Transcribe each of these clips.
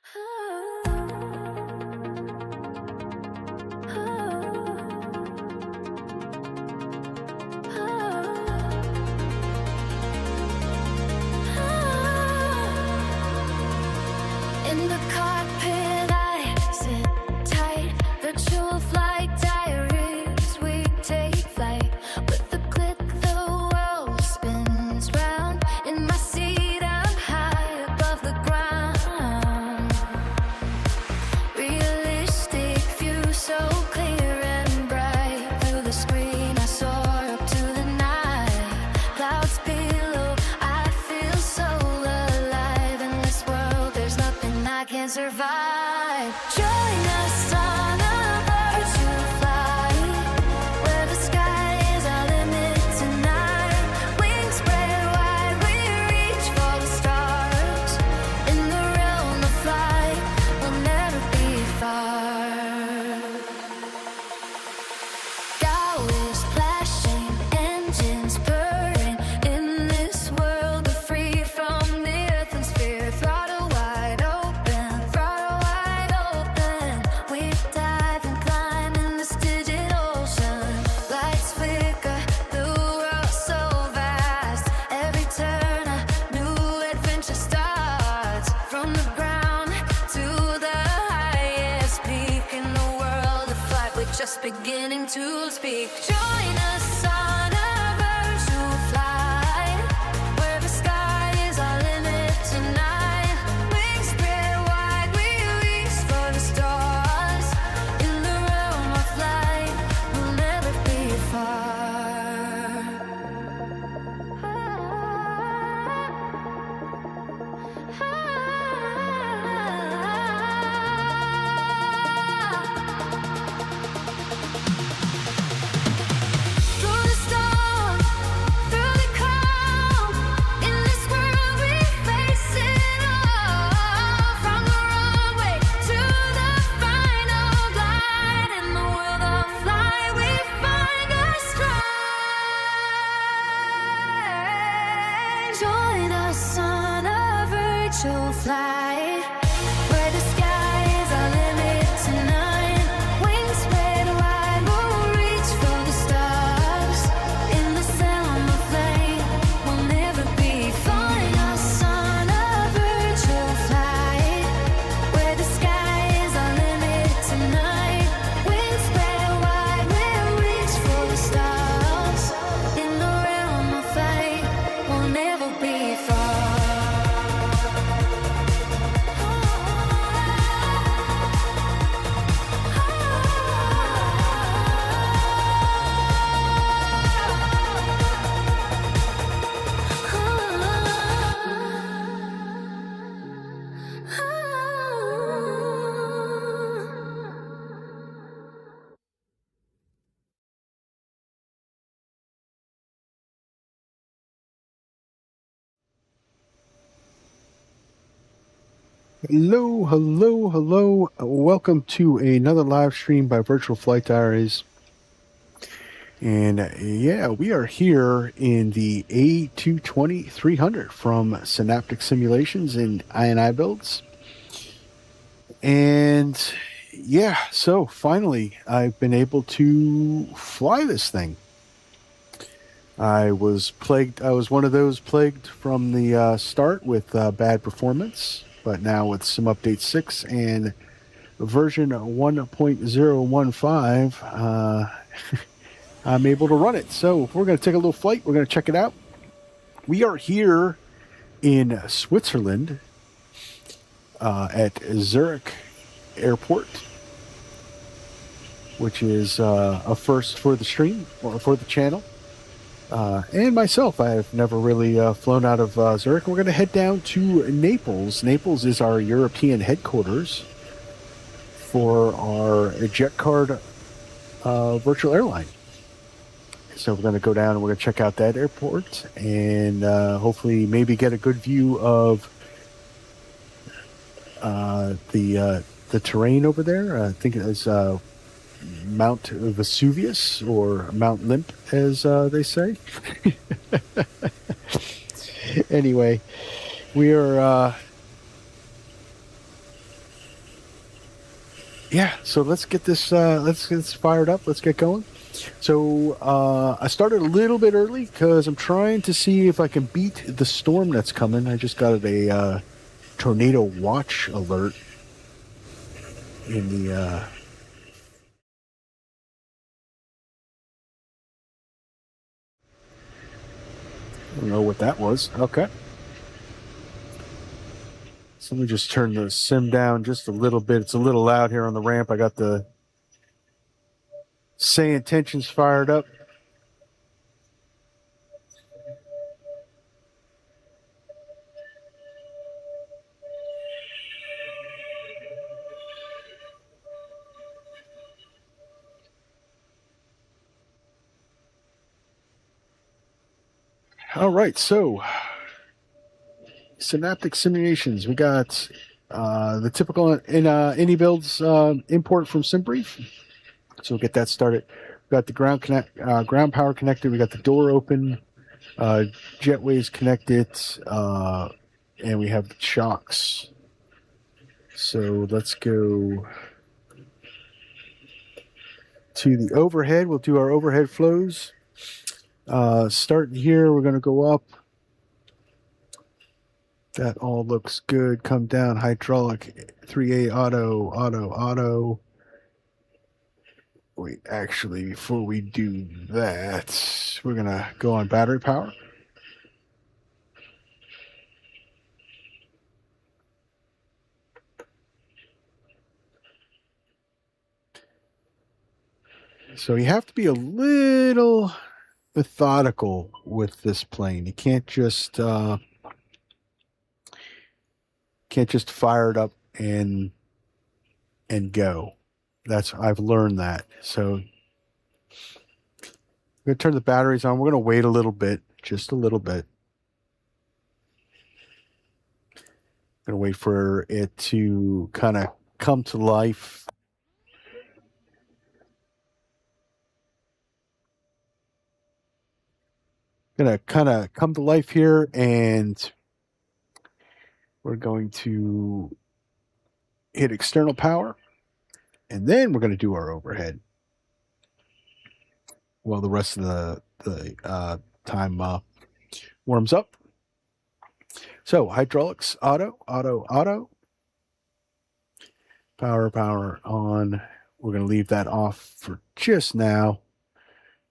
In the cockpit I sit tight, virtual flight diaries, we take flight. With the click the world spins round, in my seat I'm high above the ground. Realistic view so clear and bright, through the screen I soar up to the night. Clouds below, I feel so alive. In this world there's nothing I can't survive. Join us on a virtual flight, where the sky is our limit tonight. Wings spread wide, we reach for the stars. In the realm of flight, we'll never be far. Bow is splashing, engines purring. In this world we're free from the earth and sphere. Throttle wide open, throttle wide open. We dive and climb in this digital ocean. Lights flicker, the world's so vast. Every turn a new adventure starts. From the ground to the highest peak in the world of flight, we're just beginning to speak. Join us on a virtual flight, where the sky is our limit tonight. Wings spread wide, we reach for the stars. In the realm of flight, we'll never be far. Through the storm, through the calm, in this world we face it all. From the runway to the final glide, in the world of flight we find our stride. Join us on a virtual flight, where the sky is our limit tonight. Wings spread wide, we'll reach for the stars. In the realm of flame, we'll never be far. Join us on a virtual flight, where the sky is our limit tonight. Wings spread wide, we'll reach for the stars. In the realm of flight, we'll never be far. Hello, hello, hello. Welcome to another live stream by Virtual Flight Diaries. And yeah, we are here in the A220-300 from Synaptic Simulations and I&I Builds. And yeah, so finally I've been able to fly this thing. I was one of those plagued from the start with bad performance. But now with some update 6 and version 1.015, I'm able to run it. So we're going to take a little flight. We're going to check it out. We are here in Switzerland at Zurich Airport, which is a first for the stream or for the channel. And myself, I have never really flown out of Zurich. We're going to head down to Naples. Naples is our European headquarters for our Jet Card virtual airline. So we're going to go down and we're going to check out that airport and hopefully maybe get a good view of the terrain over there. I think it's Mount Vesuvius or Mount Limp, as they say. Anyway, we are Yeah, so let's get this fired up. Let's get going. So I started a little bit early because I'm trying to see if I can beat the storm that's coming. I just got a tornado watch alert in the. I don't know what that was. Okay. So let me just turn the sim down just a little bit. It's a little loud here on the ramp. I got the say intentions fired up. All right, so Synaptic simulations. We got the typical in any builds import from SimBrief. So we'll get that started. We got the ground power connected. We got the door open, jetways connected, and we have the shocks. So let's go to the overhead. We'll do our overhead flows. Starting here, we're going to go up. That all looks good. Come down, hydraulic, 3A auto. Wait, actually, before we do that, we're going to go on battery power. So you have to be a little methodical with this plane. You can't just fire it up and go. I've learned that. So I'm going to turn the batteries on. We're going to wait a little bit, just a little bit. Going to wait for it to kind of come to life. Going to kind of come to life here, and we're going to hit external power, and then we're going to do our overhead. Well, the rest of the time warms up. So hydraulics, auto. Power on. We're going to leave that off for just now.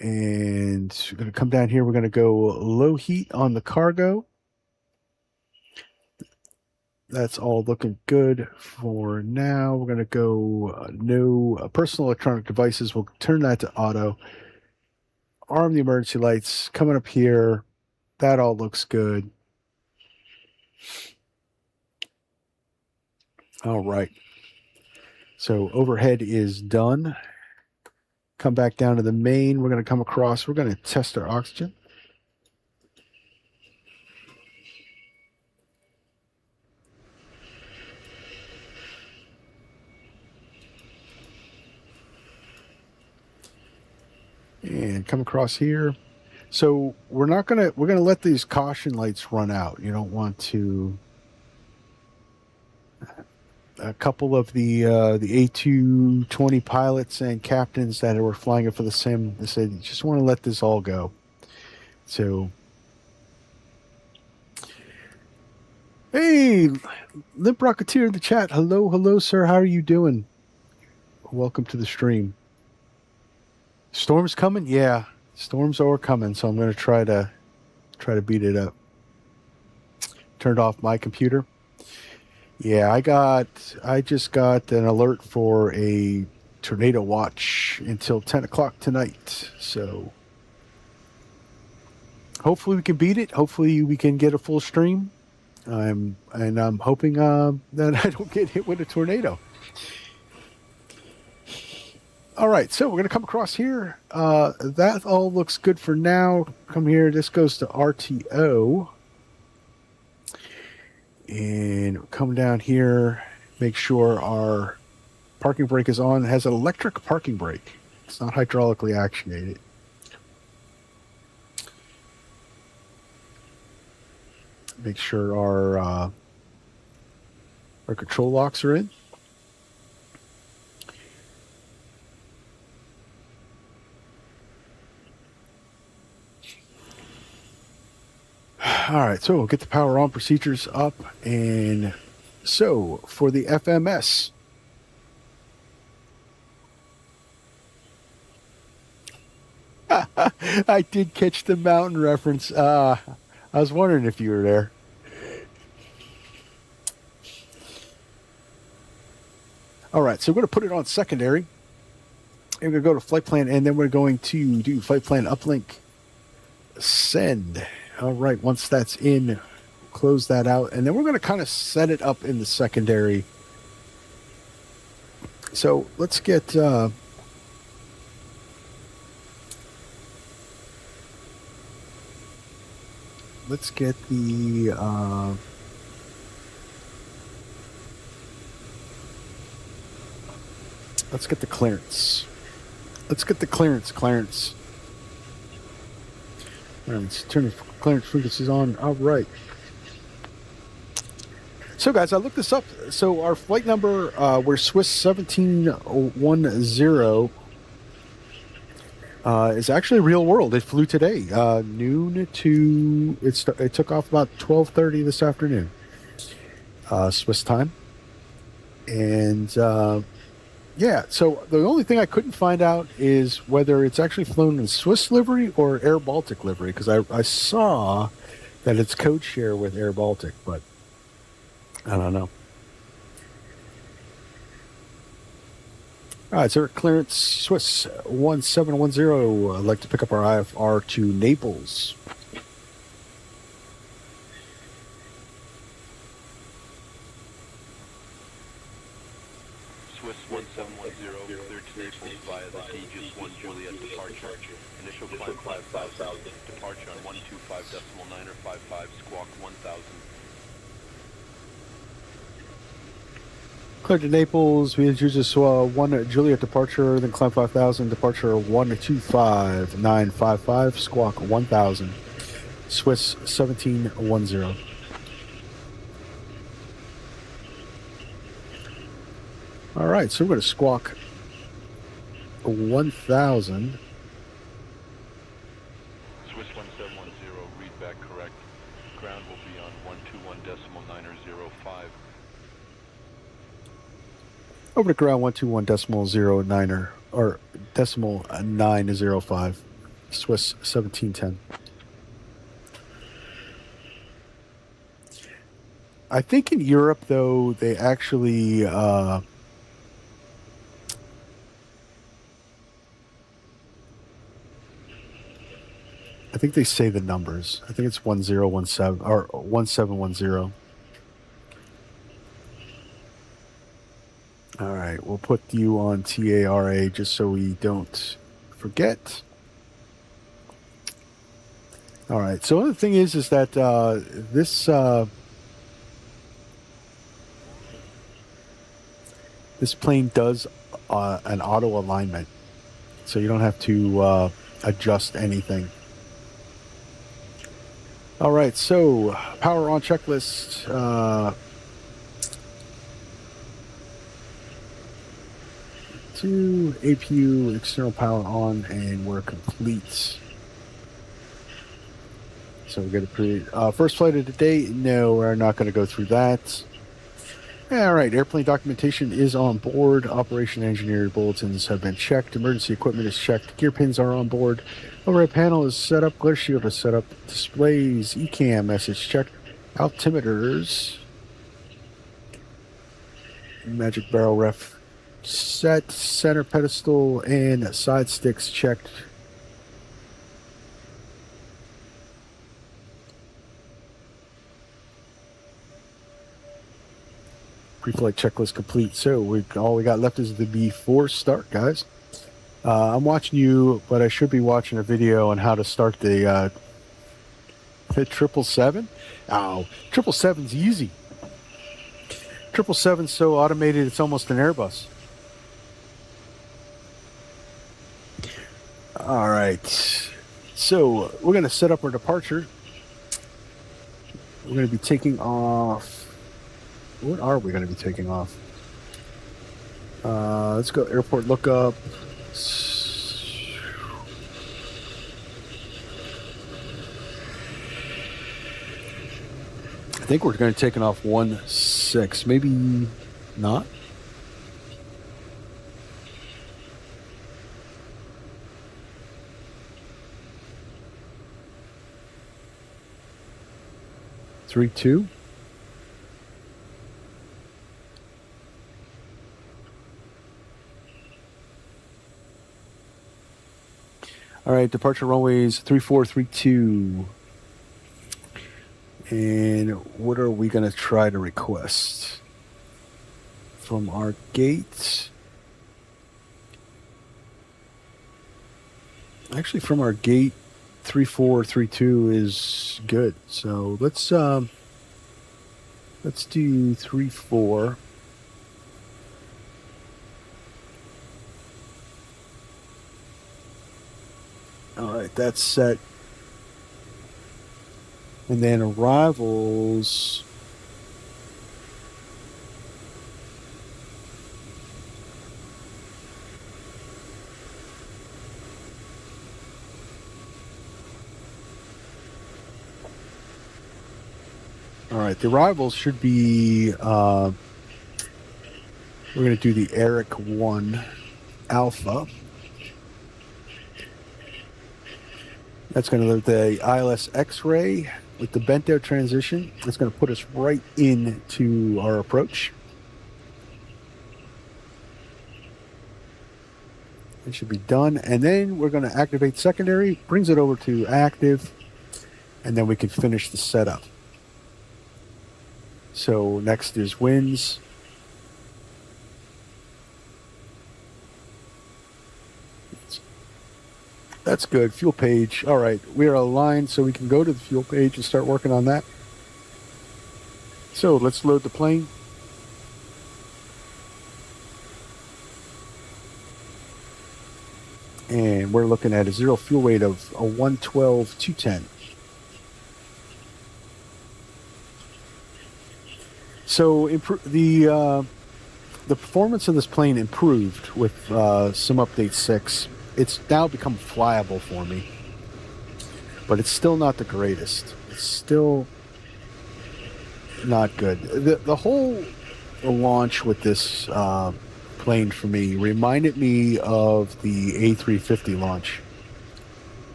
And we're going to come down here. We're going to go low heat on the cargo. That's all looking good for now. We're going to go no personal electronic devices. We'll turn that to auto. Arm the emergency lights coming up here. That all looks good. All right. So overhead is done. Come back down to the main. We're going to come across. We're going to test our oxygen. And come across here. So we're going to let these caution lights run out. You don't want to. A couple of the A220 pilots and captains that were flying it for the sim, they said, you just want to let this all go. So, hey, Limp Rocketeer in the chat. Hello, sir. How are you doing? Welcome to the stream. Storms coming? Yeah, storms are coming. So I'm going to try to beat it up. Turned off my computer. Yeah, I just got an alert for a tornado watch until 10 o'clock tonight. So hopefully we can beat it. Hopefully we can get a full stream. I'm hoping that I don't get hit with a tornado. All right, so we're going to come across here. That all looks good for now. Come here. This goes to RTO. And come down here, make sure our parking brake is on. It has an electric parking brake. It's not hydraulically actuated. Make sure our control locks are in. All right, so we'll get the power on procedures up. And so for the FMS, I did catch the mountain reference. I was wondering if you were there. All right, so we're going to put it on secondary. And we're going to go to flight plan, and then we're going to do flight plan uplink send. All right, once that's in, close that out, and then we're going to kind of set it up in the secondary. So let's get the let's get the clearance. Let's get the clearance. All right, let's turn the clearance frequencies on. All right. So, guys, I looked this up. So, our flight number, we're Swiss 1710, is actually real world. It flew today, noon to, it took off about 12:30 this afternoon, Swiss time. And, yeah, so the only thing I couldn't find out is whether it's actually flown in Swiss livery or Air Baltic livery, because I saw that it's code share with Air Baltic, but I don't know. All right, so clearance Swiss 1710. I'd like to pick up our IFR to Naples. Swiss 1710, cleared to Naples via the Aegis 1 Juliet departure. Initial climb 5,000. Departure on 125.9 or 55, squawk 1,000. Cleared to Naples. We introduced this 1 Juliet departure, then climb 5,000. Departure 125.955, squawk 1,000. Swiss 1710. All right, so we're going to squawk 1,000. Swiss 1710, read back correct. Ground will be on 121.905. Over to ground 121.09 or decimal 905. Swiss 1710. I think in Europe, though, they actually I think they say the numbers. I think it's 1017 or 1710. All right, we'll put you on TARA just so we don't forget. All right, so the thing is that this plane does an auto alignment, so you don't have to adjust anything. All right, so power on checklist. To APU external power on, and we're complete. So we're going to first flight of the day. No, we're not going to go through that. All right, airplane documentation is on board. Operation engineer bulletins have been checked. Emergency equipment is checked. Gear pins are on board. Overhead panel is set up. Glare shield is set up. Displays, ECAM message checked. Altimeters. Magic barrel ref set. Center pedestal and side sticks checked. Pre-flight checklist complete. So all we got left is the B4 start, guys. I'm watching you, but I should be watching a video on how to start the 777. Oh, 777's easy. 777's so automated, it's almost an Airbus. All right. So we're going to set up our departure. We're going to be taking off. What are we going to be taking off? Let's go airport lookup. think we're going to take it off 1-6. Maybe not. Three, 2. All right, departure runways 3432. And what are we going to try to request from our gate? Actually, from our gate, 3432 is good. So let's do 34. All right, that's set. And then arrivals. All right, the arrivals should be. We're going to do the Eric 1 Alpha. That's going to the ILS X-ray with the bento transition. That's going to put us right into our approach. It should be done. And then we're going to activate secondary, brings it over to active, and then we can finish the setup. So next is winds. That's good. Fuel page. All right. We are aligned, so we can go to the fuel page and start working on that. So let's load the plane. And we're looking at a zero fuel weight of a 112-210. So the performance of this plane improved with some update 6. It's now become flyable for me, but it's still not the greatest. It's still not good. The whole launch with this plane for me reminded me of the A350 launch.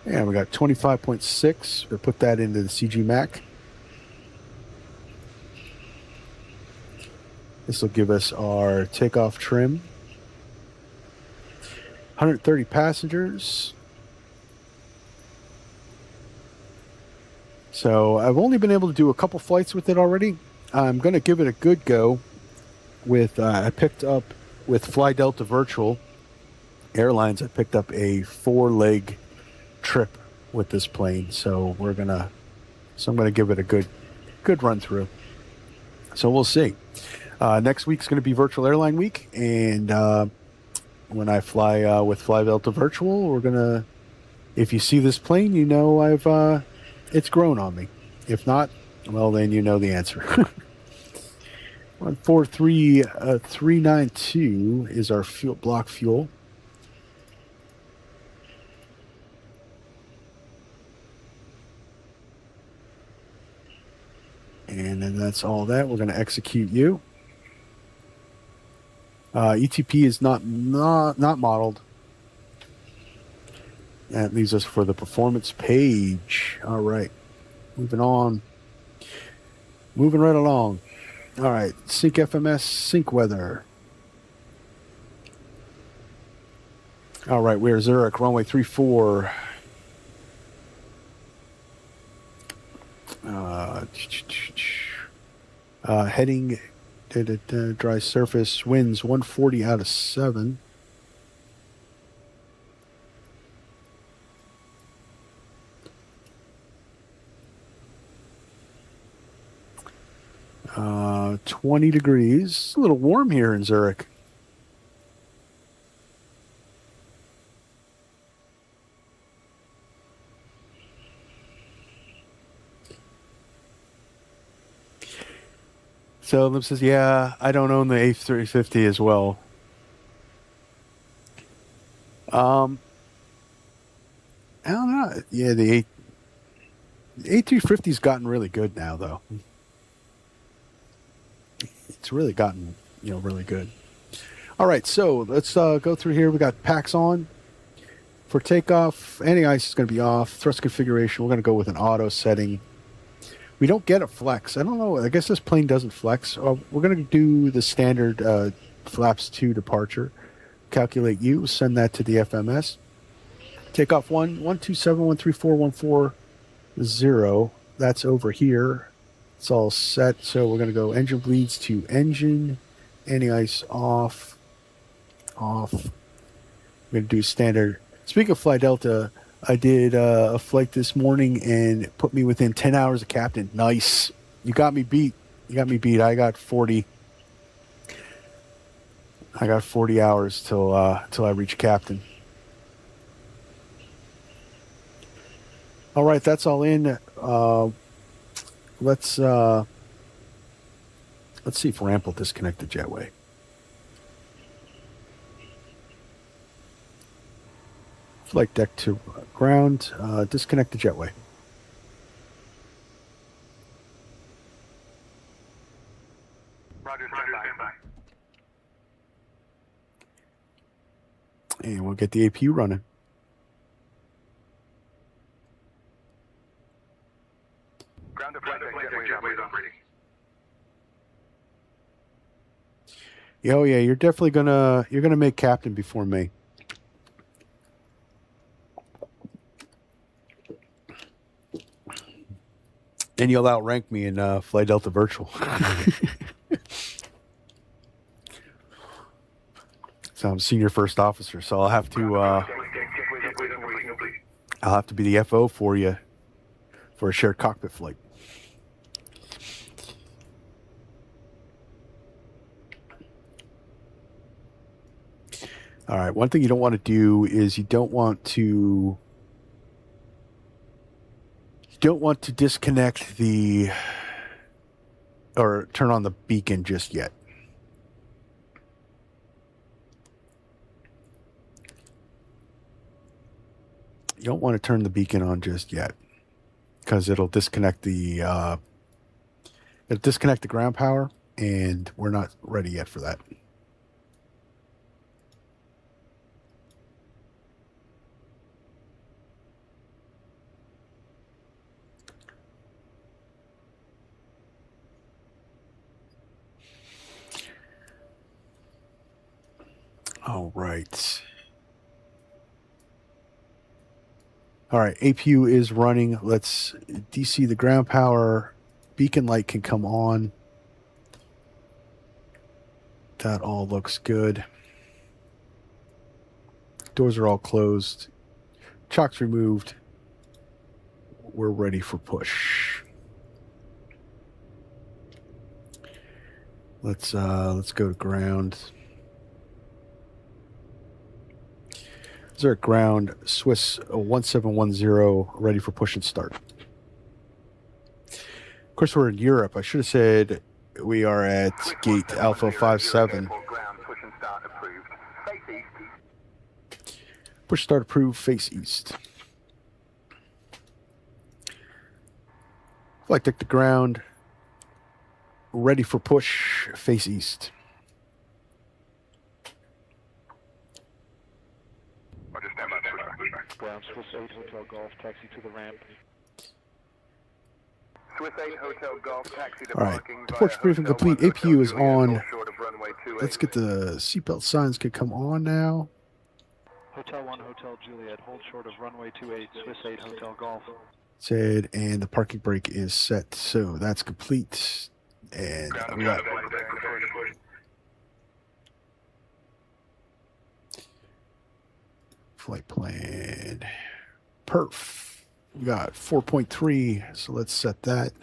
And we got 25.6. We'll put that into the CG Mac. This will give us our takeoff trim. 130 passengers. So I've only been able to do a couple flights with it already. I'm going to give it a good go with, I picked up with Fly Delta Virtual Airlines, I picked up a 4-leg trip with this plane. So I'm going to give it a good run through. So we'll see. Next week's going to be Virtual Airline Week, and when I fly with Fly Delta Virtual, we're gonna. If you see this plane, you know it's grown on me. If not, well then you know the answer. 143392 is our fuel block fuel. And then that's all that. We're going to execute you. ETP is not modeled. That leaves us for the performance page. All right. Moving on. Moving right along. All right. Sync FMS, sync weather. All right. We're Zurich, runway 34. Heading dry surface, winds 140 out of 7. Uh, 20 degrees. It's a little warm here in Zurich. So Lim says, yeah, I don't own the A350 as well. I don't know. Yeah, A350's gotten really good now, though. It's really gotten, really good. All right, so let's go through here. We got packs on. For takeoff, anti-ice is going to be off. Thrust configuration, we're going to go with an auto setting. We don't get a flex. I don't know. I guess this plane doesn't flex. We're going to do the standard flaps 2 departure. Calculate U, send that to the FMS. Takeoff 127134140. That's over here. It's all set. So we're going to go engine bleeds to engine. Anti-ice off. Off. We're going to do standard. Speaking of Fly Delta, I did a flight this morning and put me within 10 hours of captain. Nice. You got me beat. I got 40. I got 40 hours till I reach captain. All right, that's all in. Let's see if ramp will disconnect the jetway. Flight deck to ground. Disconnect the jetway. Roger, stand by. And we'll get the APU running. Ground to flight deck, jetway operating. Oh yeah, you're definitely gonna make captain before me. And you'll outrank me in Fly Delta Virtual. So I'm senior first officer, so I'll have to be the FO for you for a shared cockpit flight. All right. One thing you don't want to do is you don't want to disconnect or turn on the beacon just yet. You don't want to turn the beacon on just yet because it'll disconnect the ground power, and we're not ready yet for that. All right. All right, APU is running. Let's DC the ground power. Beacon light can come on. That all looks good. Doors are all closed. Chocks removed. We're ready for push. Let's go to ground. Zurich ground, Swiss 1710, ready for push and start. Of course, we're in Europe. I should have said we are at gate Alpha 57. Push start approved, face east. Flight deck to ground, ready for push, face east. Ground Swiss 8 Hotel Golf, taxi to the ramp. Swiss 8 Hotel Golf, taxi to All right, parking. departure briefing complete. APU is on. Let's get the seatbelt signs can come on now. Hotel 1, Hotel Juliet, hold short of runway 28, Swiss 8 Hotel Golf. Said, and the parking brake is set. So that's complete. And we got flight plan. Perf. We got 4.3. So let's set that.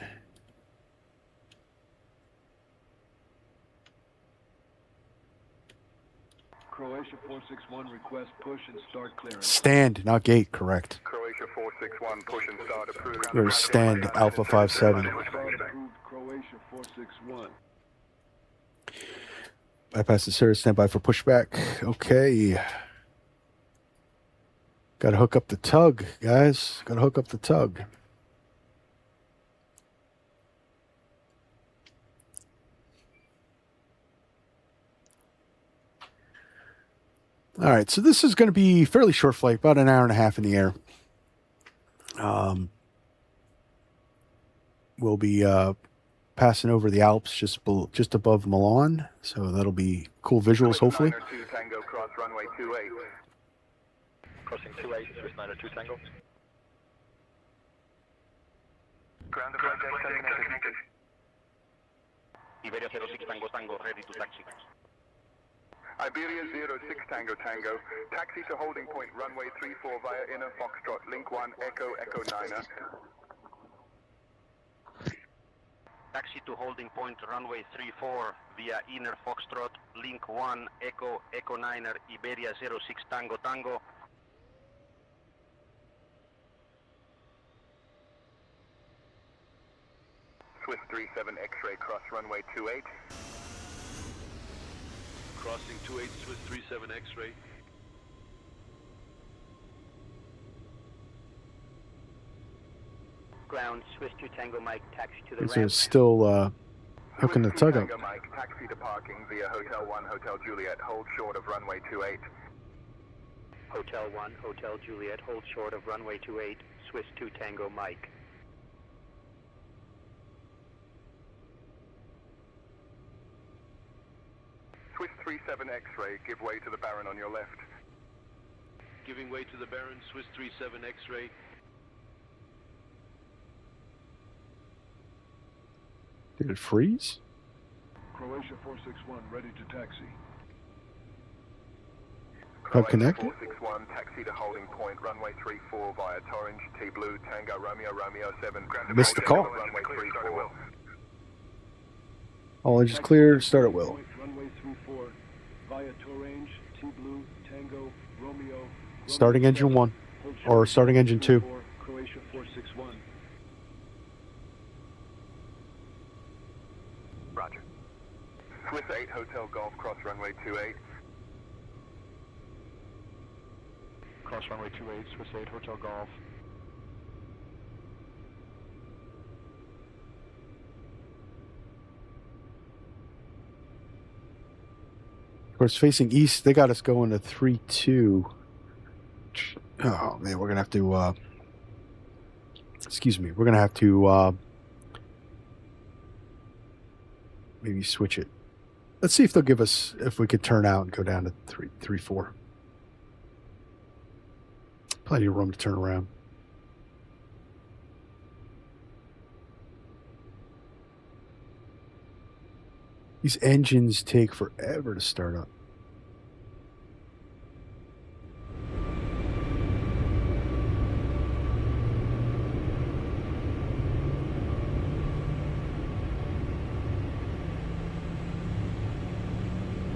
Croatia 461, request push and start clearance. Stand, not gate, correct. Croatia 461, push and start approved. There's stand Alpha 57. Start approved, Croatia 461. Bypass the Sarah, stand by for pushback. Okay. Got to hook up the tug, guys. Got to hook up the tug. All right, so this is going to be a fairly short flight, about an hour and a half in the air. We'll be passing over the Alps just above Milan, so that'll be cool visuals, hopefully. 2 Tango, cross runway 28. Crossing 28, Swiss 902 Tango. Ground approach connected. Iberia 06 Tango Tango, ready to taxi. Iberia 06 Tango Tango, taxi to holding point runway 34 via inner Foxtrot, link 1 Echo Echo 9er. Taxi to holding point runway 34 via inner Foxtrot, link 1 Echo Echo 9er, Iberia 06 Tango Tango. Swiss 37 X-ray, cross runway 28. Crossing 28 Swiss 37 X-ray. Ground Swiss 2 Tango Mike, taxi to the These ramp. are still hooking the Swiss 2 tug up. Tango Mike, taxi to parking via Hotel 1 Hotel Juliet, hold short of runway 28. Hotel 1 Hotel Juliet, hold short of runway 28, Swiss 2 Tango Mike. Swiss 37 X-ray, give way to the Baron on your left. Giving way to the Baron, Swiss 37 X-ray. Did it freeze? Croatia 461, ready to taxi. Hub connected? 461, taxi to holding point, runway 34 via Torringe, T Blue, Tango Romeo, Romeo 7. Missed the call. Runway 34. All engines clear, start at will. Runway 34 via Torrange, T Blue, Tango, Romeo. Starting engine 1, or starting engine 2. Croatia 461. Roger. Swiss 8 Hotel Golf, cross runway 28. Cross runway 28, Swiss 8 Hotel Golf. Of course, facing east, they got us going to 3-2. Oh, man, we're going to have to, excuse me, we're going to have to maybe switch it. Let's see if they'll give us, if we could turn out and go down to 3-4. Plenty of room to turn around. These engines take forever to start up.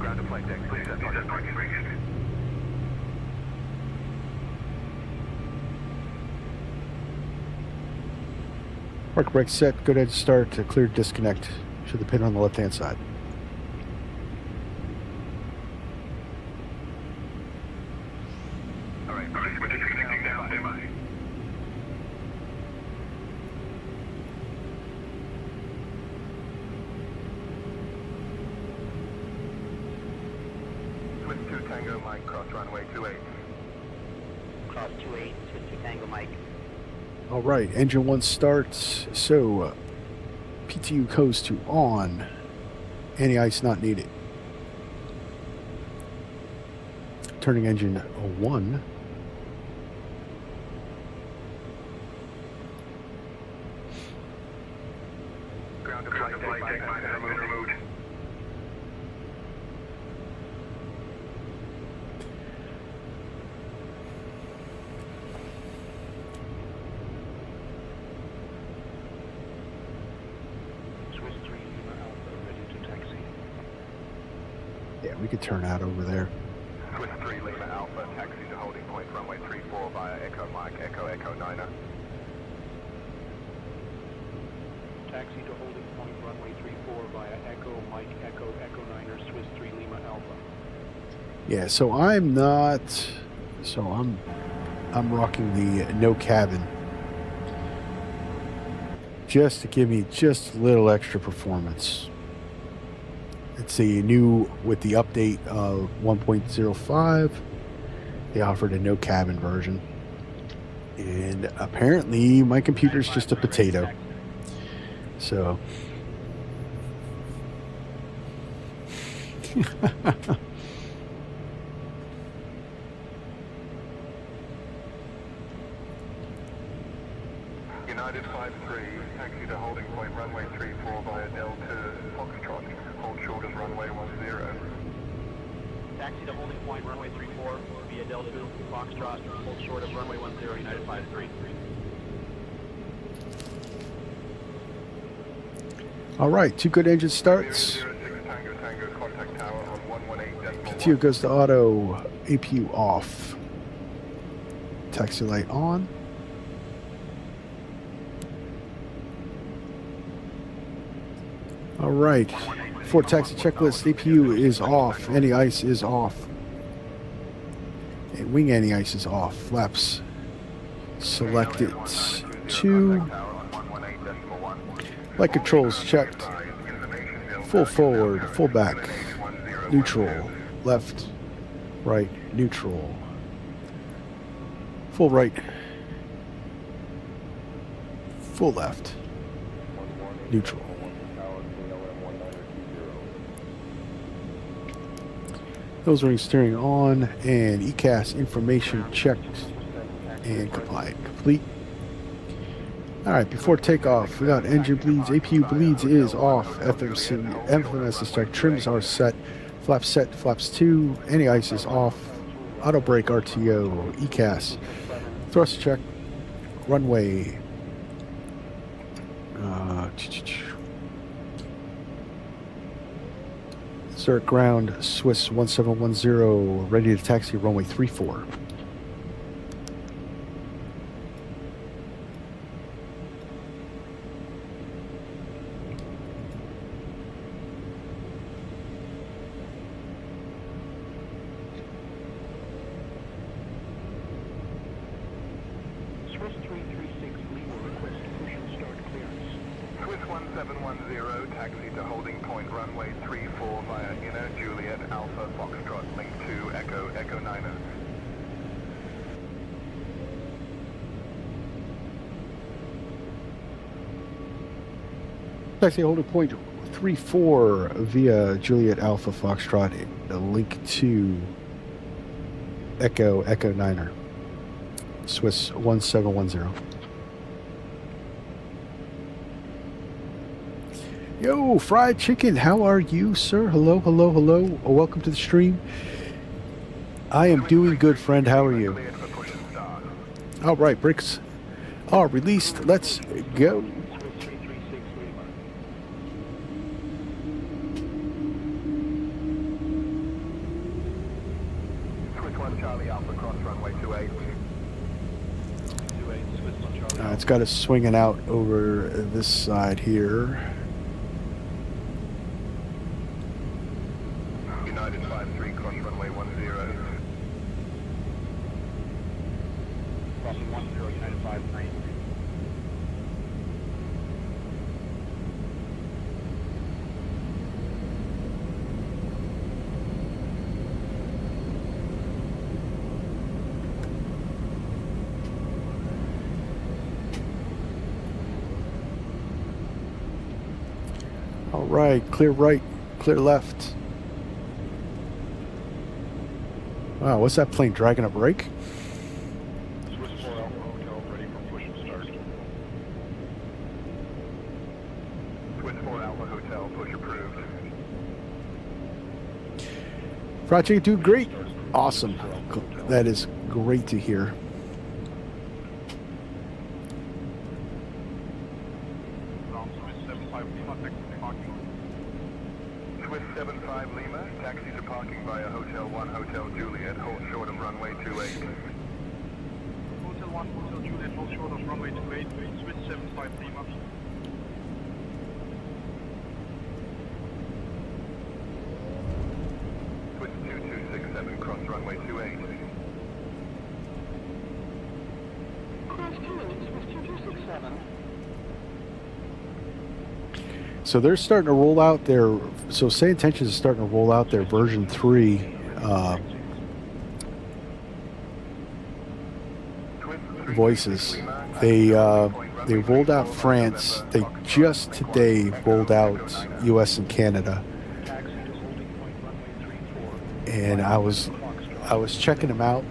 Ground to flight deck, please. Park brake set, go ahead and start to clear disconnect. Show the pin on the left-hand side. All right, we're disconnecting now. Stand by. Swiss 2 Tango Mike, cross runway 28. Cross 28, Swiss 2 Tango Mike. All right, engine 1 starts. So, PTU goes to on. Anti-ice not needed. Turning engine 1. Ground to flight deck, removed. Swiss 3 Lima Alpha, ready to taxi. Yeah, we could turn out over there. Swiss 3 Lima Alpha, taxi to holding point, runway 34 via Echo Mike, Echo Echo 9er. Taxi to holding point, runway 34 via Echo Mike, Echo Echo 9er, Swiss 3 Lima Alpha. Yeah, so I'm not. So I'm rocking the no cabin, just to give me just a little extra performance. It's a new with the update of 1.05. They offered a no cabin version. And apparently my computer's just a potato. So United 53, taxi to holding point runway 34 via Delta Foxtrot. Hold short of runway 10. Taxi to holding point, runway 34, via Delta, Foxtrot, hold short of runway 10, United 53. all right, 2 good engine starts. 06 Tango Tango, contact tower on 118.1. PTO goes to auto, APU off. Taxi light on. All right, for taxi checklist, APU is off, anti-ice is off. And wing anti-ice is off. Flaps selected. 2. Light controls checked. Full forward, full back, neutral, left, right, neutral, full right, full left, neutral. Nose ring steering on, and ECAS information checked and compliant. Complete. All right, before takeoff, we got engine bleeds, APU bleeds is off, FMS is checked, trims are set, flaps 2, anti-ice is off, auto brake RTO, ECAS, thrust check, runway, Zurich ground, Swiss 1710, ready to taxi runway 34. Swiss 336, Lima, request push and start clearance. Swiss 1710, taxi to holding point runway 34 via inner Juliet Alpha Foxtrot, link 2 Echo Echo 90. Taxi holding point 34 via Juliet Alpha Foxtrot, link 2 Echo Echo 9er, Swiss 1710. Yo, fried chicken, how are you, sir? Hello, hello, hello. Welcome to the stream. I am doing good, friend. How are you? Cleared for push and start. All right, brakes are released. Let's go. Swiss 336, Lima. Swiss 1 Charlie Alpha cross runway 28. 28, Swiss 1 Charlie. It's got us swinging out over this side here. United 53 cross runway 10. Crossing 10, United 53. All right, clear right, clear left. Wow, what's that plane dragging a brake? Swiss 4 Alpha Hotel, ready for push and start. Swiss 4 Alpha Hotel, push approved. Project doing great. Awesome. That is great to hear. Swiss 75 Lima, taxi parking. Swiss 75 Lima, taxi to parking via Hotel 1 Hotel Juliet, hold short of runway 28. Hotel 1, Hotel Juliet, hold short of runway 28, Swiss 75 Lima. Swiss 2267, cross runway 28. Cross 2, Swiss 2267. So they're starting to roll out their. So Say Intentions is starting to roll out their version 3 voices. They rolled out France. They just today rolled out U.S. and Canada. And I was checking them out,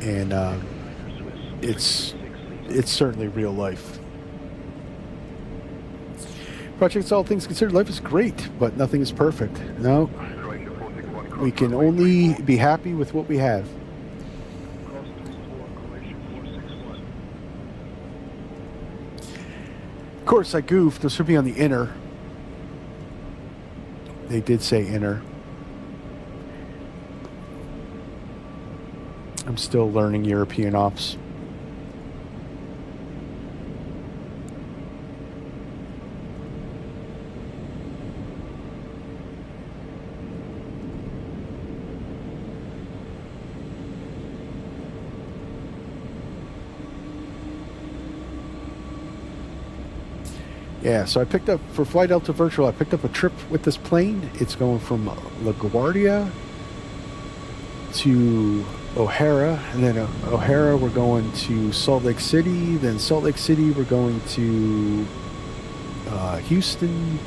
and it's certainly real life. Projects, all things considered, life is great, but nothing is perfect. No, we can only be happy with what we have. Of course, I goofed. This should be on the inner. They did say inner. I'm still learning European ops. Yeah, so I picked up, for Flight Delta Virtual, I picked up a trip with this plane. It's going from LaGuardia to O'Hara, and then O'Hara we're going to Salt Lake City, then Salt Lake City we're going to Houston,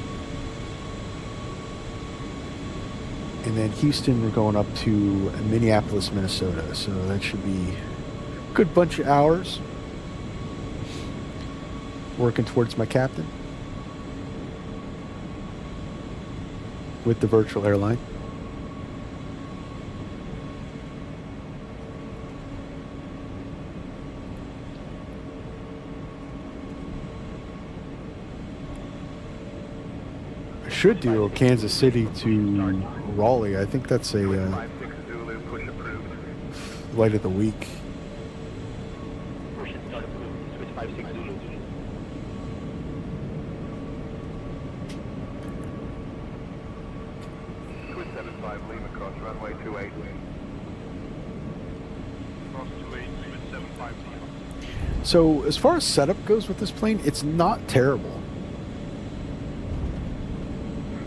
and then Houston we're going up to Minneapolis, Minnesota. So that should be a good bunch of hours working towards my captain with the virtual airline. I should do Kansas City to Raleigh. I think that's a flight of the week. So as far as setup goes with this plane, it's not terrible.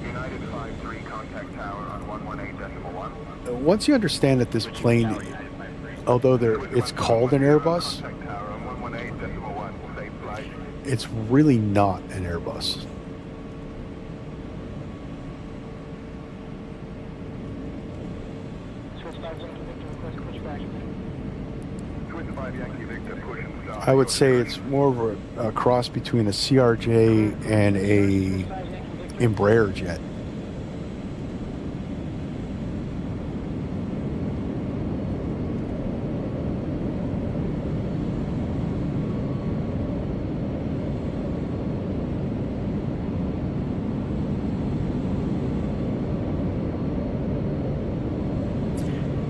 United 53, contact tower on 118.1. Once you understand that this plane, although it's called an Airbus, Contact tower on 118.1. Safe flight. it's really not an Airbus. I would say it's more of a cross between a CRJ and a Embraer jet.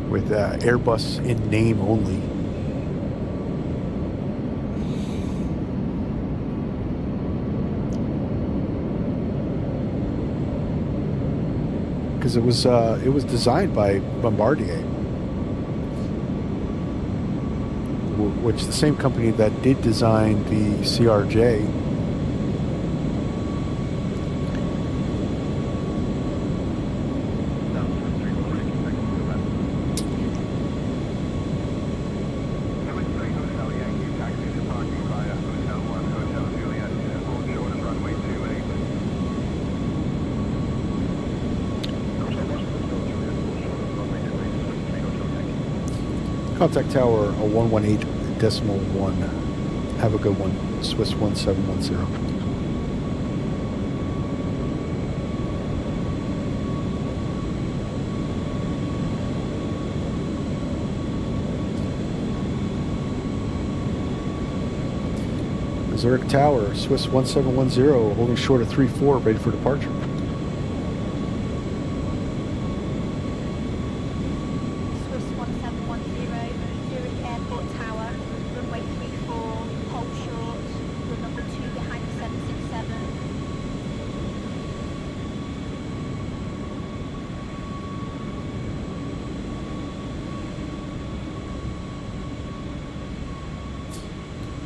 With Airbus in name only. Because it was designed by Bombardier, which is the same company that did design the CRJ. Contact tower, a 118.1. Have a good one. Swiss 1710. Zurich Tower, Swiss 1710, holding short of 34, ready for departure.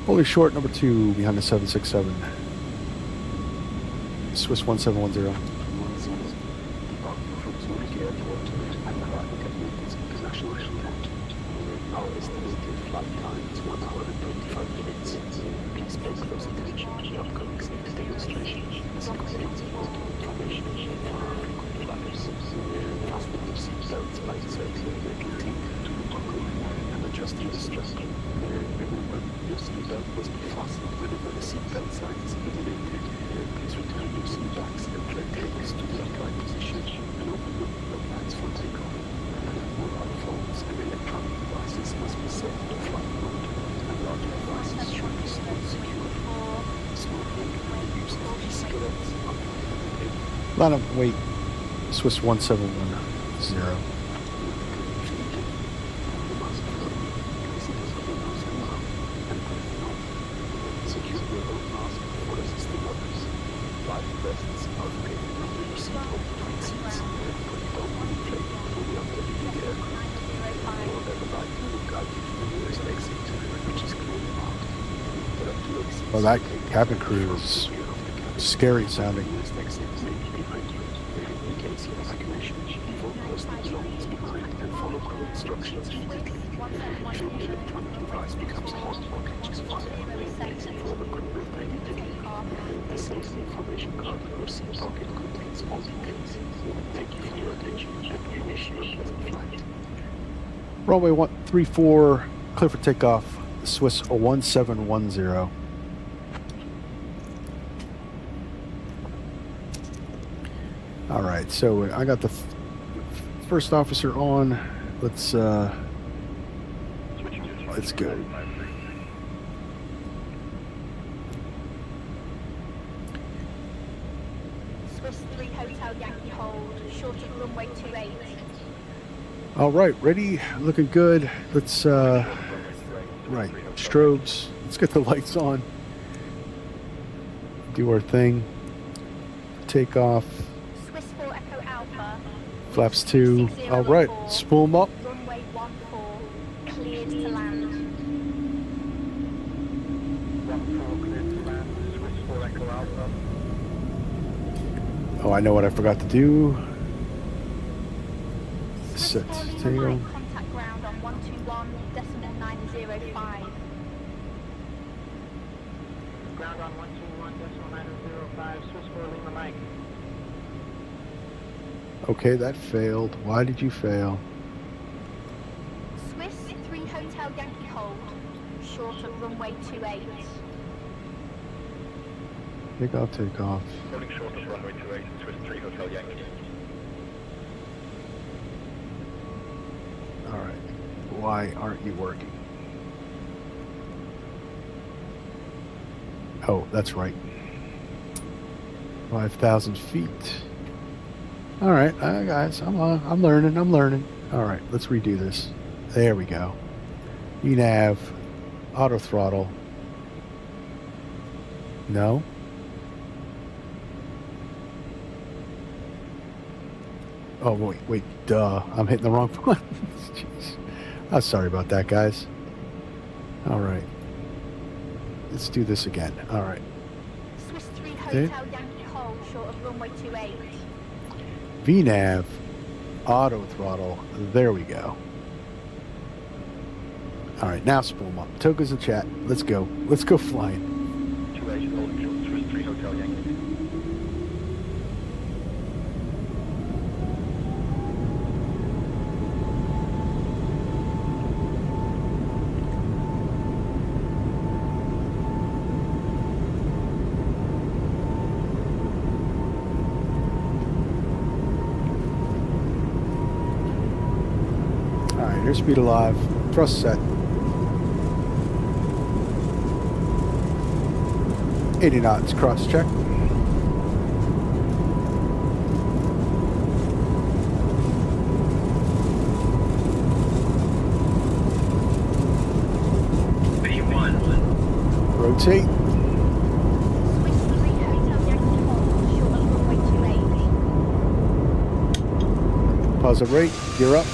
Holding short, number 2, behind the 767. Swiss 1710. Our estimated flight time is 1 hour and 25 minutes. Please pay close attention to the upcoming safety demonstration as it contains important information for our frequent flyers. Fasten your seatbelts by inserting the metal teeth to the buckle and adjusting the strap. Remember, your seatbelt must be fastened whenever the seatbelt sign is illuminated. Please return your seat backs and tray tables to the upright position and open the window lights for takeoff. Mobile phones and electronic devices must be set to flight mode, and larger devices should be stored secure. Smoking and the use of e-cigarettes are prohibited. Line up, wait. Swiss 1710. Secure your own mask before assisting others. Life vests are located under your seat or between seats. Put it on when inflated fully after leaving the aircraft. Know that the light will guide you to the nearest exit, which is clearly marked. There are 2 exits. Well, that cabin crew is scary sounding. The nearest exit may be behind you. In case of evacuation, leave all personal belongings behind and follow crew instructions immediately. If any electronic device becomes hot or catches fire, please inform the crew immediately. The safety information card in your seat pocket contains all details. Thank you for your attention and we wish you a pleasant flight. Runway 134, clear for takeoff. Swiss 1710. All right, so I got the first officer on. Let's go. Swiss 3 Hotel Yankee hold, short of runway 28. All right, ready, looking good. Let's right, strobes. Let's get the lights on. Do our thing. Take off. Swiss 4 Echo Alpha. Flaps 2. All right, spool them up. Runway 14, cleared to land. 14 cleared to land, Swiss 4 Echo Alpha. Oh, I know what I forgot to do. Set Swiss 4 Lima tail. Mike, contact ground on 121.905. Ground on 121.905, Swiss 4 Lima Mike. Okay, that failed. Why did you fail? Swiss 3 Hotel Yankee hold, short of runway 28. Take off, take off. Holding short of runway 28, Swiss 3 Hotel Yankee. All right. Why aren't you working? Oh, that's right. 5,000 feet. All right, guys, I'm learning. All right, let's redo this. There we go. ENAV, auto throttle. No. Oh, wait, duh. I'm hitting the wrong button. Jeez. I'm sorry about that, guys. All right. Let's do this again. All right. Swiss 3 Hotel Yankee hold, short of runway 28. VNAV, auto throttle. There we go. All right, now spool them up. Toga's in chat. Let's go. Let's go flying. 28 holding short, Swiss 3 Hotel Yankee. All right, airspeed alive. Thrust set. 80 knots, cross check. Rotate. Swiss 3 Hotel Yankee hold, short of runway 28. Pause at rate. Gear up.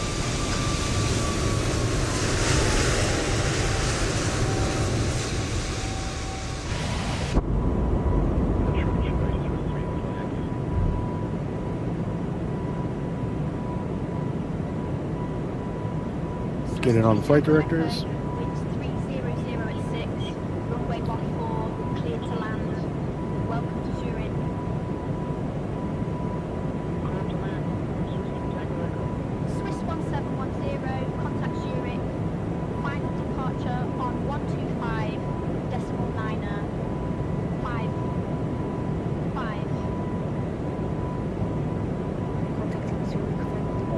Get in on the flight directors. Winds 300 at 6, runway 14, cleared to land. Welcome to Zurich. Clear to land. Swiss 1710, contact Zurich. Final departure on 125.9er.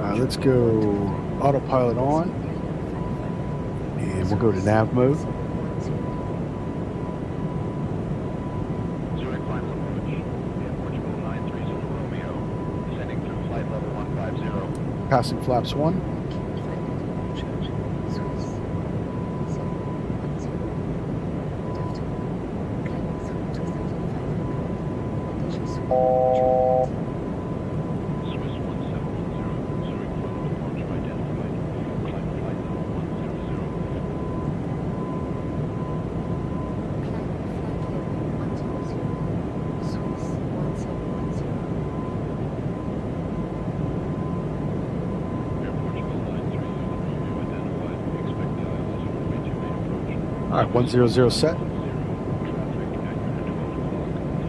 5. Let's go autopilot on. And we'll go to nav mode. Zurich final approach. Via Portugal 930 Romeo. Descending through flight level 150. Passing flaps 1. Swiss 1710. Zurich final departure identified. Climb flight level 100. Air Portugal 930 Romeo identified. Expect the ILS runway 28 approach. All right, 100 set. Traffic at unit 12 o'clock,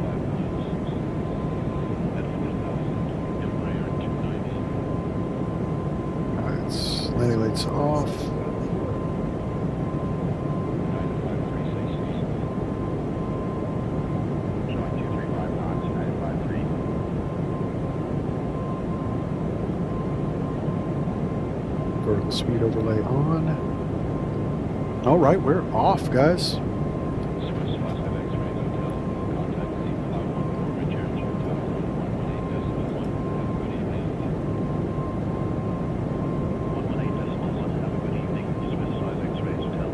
5 miles. At 100,000, Embraer 290. All right, landing lights off. 95360. Showing 235 knots, 953. Vertical speed overlay on. All right, we're off, guys. Swiss 5 X-ray Hotel. Contact Z Cloud 14 Richard. Tower 118.1. Have a good evening. 118.1. Have a good evening. Swiss 5 X-ray Hotel.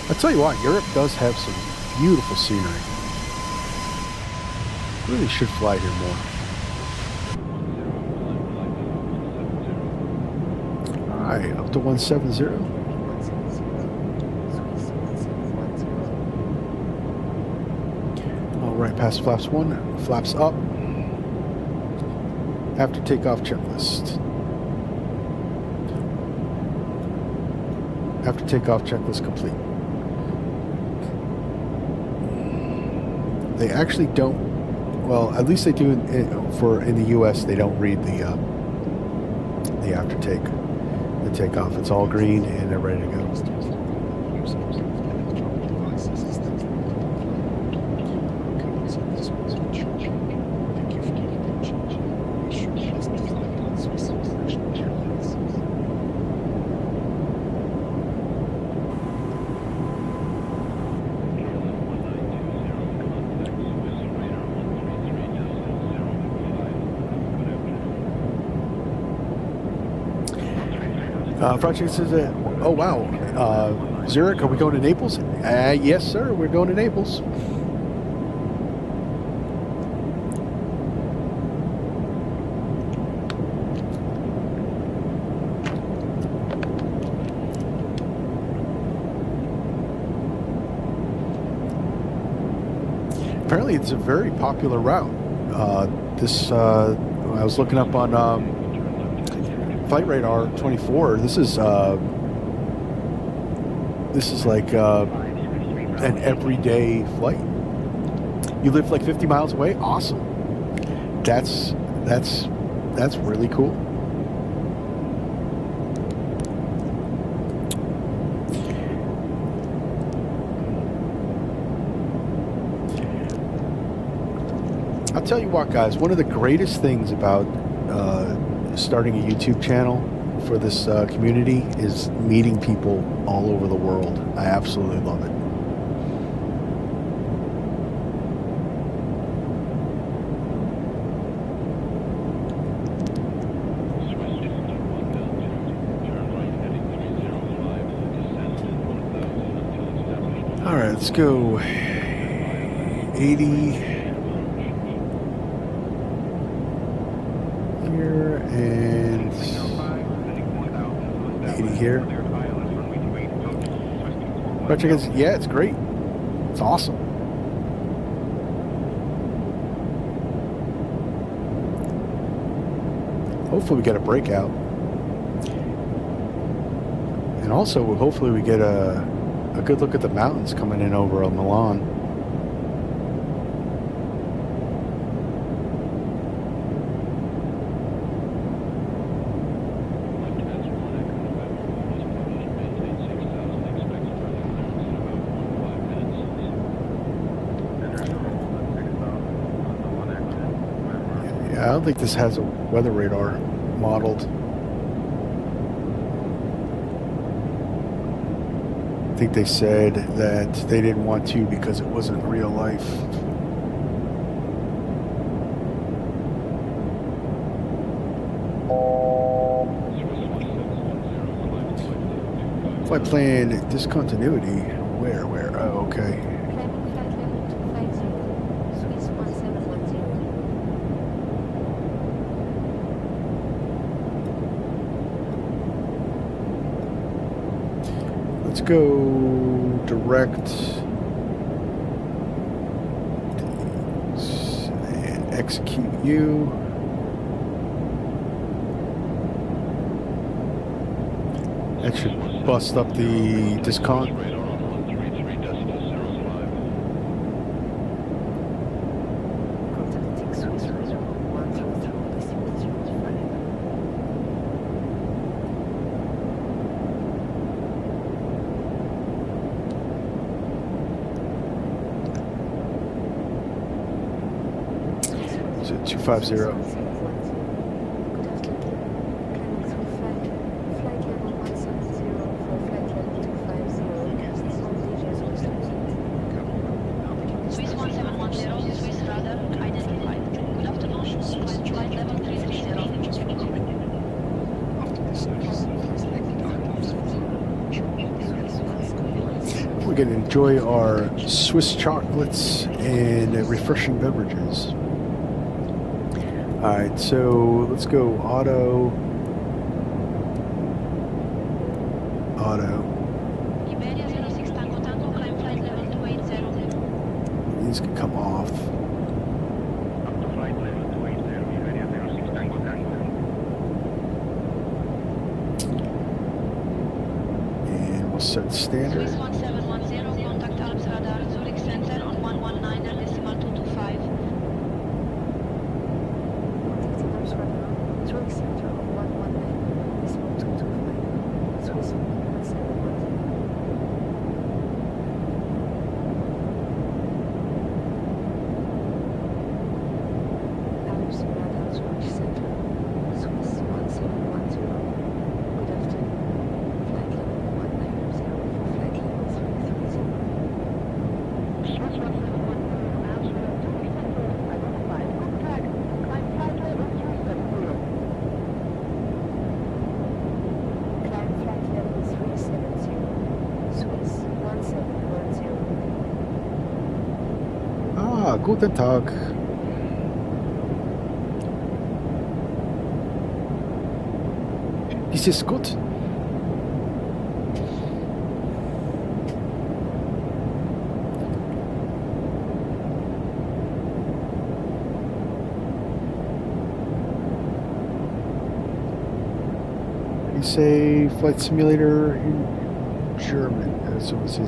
I tell you what, Europe does have some beautiful scenery. Really should fly here more. All right, up to 170. All right, past flaps 1, flaps up. After takeoff checklist. After takeoff checklist complete. They actually don't, well, at least they do in the US, they don't read the after the takeoff. It's all green and they're ready to go. Project says, oh wow, Zurich, are we going to Naples? Yes, sir, we're going to Naples. Apparently, it's a very popular route. I was looking up on Flight Radar 24. This is like an everyday flight. You live like 50 miles away. Awesome. That's really cool. I'll tell you what, guys, one of the greatest things about starting a YouTube channel for this community is meeting people all over the world. I absolutely love it. All right, let's go 80 here and 80 here. But yeah, it's great. It's awesome. Hopefully we get a breakout. And also, hopefully we get a good look at the mountains coming in over on Milan. Yeah, I don't think this has a weather radar modeled. I think they said that they didn't want to because it wasn't real life. Flight plan discontinuity. Where? Oh, okay. Let's go direct and execute you. That should bust up the discount. Is it 250? We're going to enjoy our Swiss chocolates and refreshing beverages. Alright, so let's go auto. These can come off. And we'll set standard. Swiss 1710, contact Alps radar, Zurich center on 119.225. Zurich center on 119.225. Swiss 1710. Alps radar, Zurich center. Swiss 1710. Good afternoon. Flight level 190 for flight level 330. Swiss 1710, Amsterdam, Zurich center. Identified. Contact. Climb flight level 370. Climb flight level 370. Swiss 1710. Ah, guten Tag. Ist es gut? You say flight simulator in German. So it's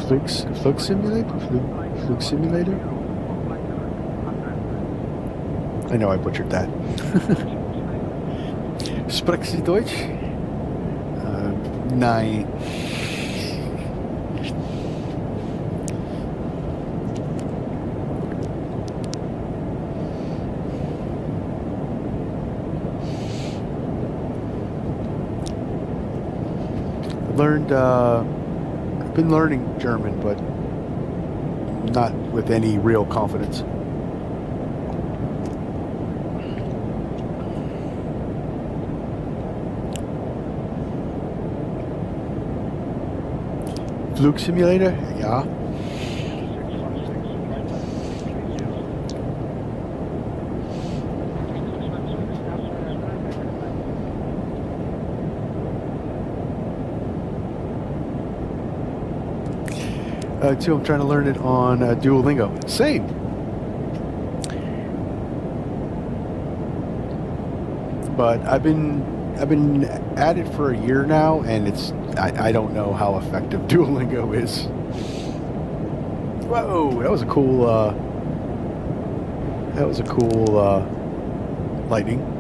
Flug simulator? Flug simulator? I know I butchered that. Sprechen Sie Deutsch? Nein. I've been learning German, but not with any real confidence. Flug Simulator? Ja. Too, I'm trying to learn it on Duolingo. Same. But I've been at it for a year now, and I don't know how effective Duolingo is. Whoa, that was a cool lightning.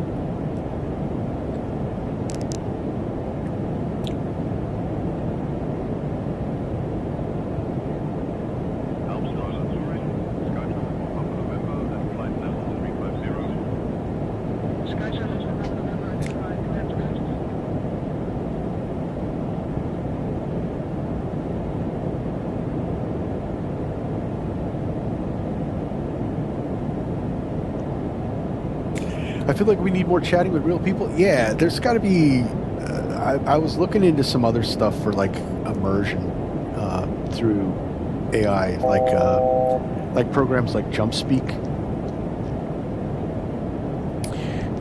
I feel like we need more chatting with real people. Yeah, there's got to be. I was looking into some other stuff for like immersion through AI, like programs like JumpSpeak.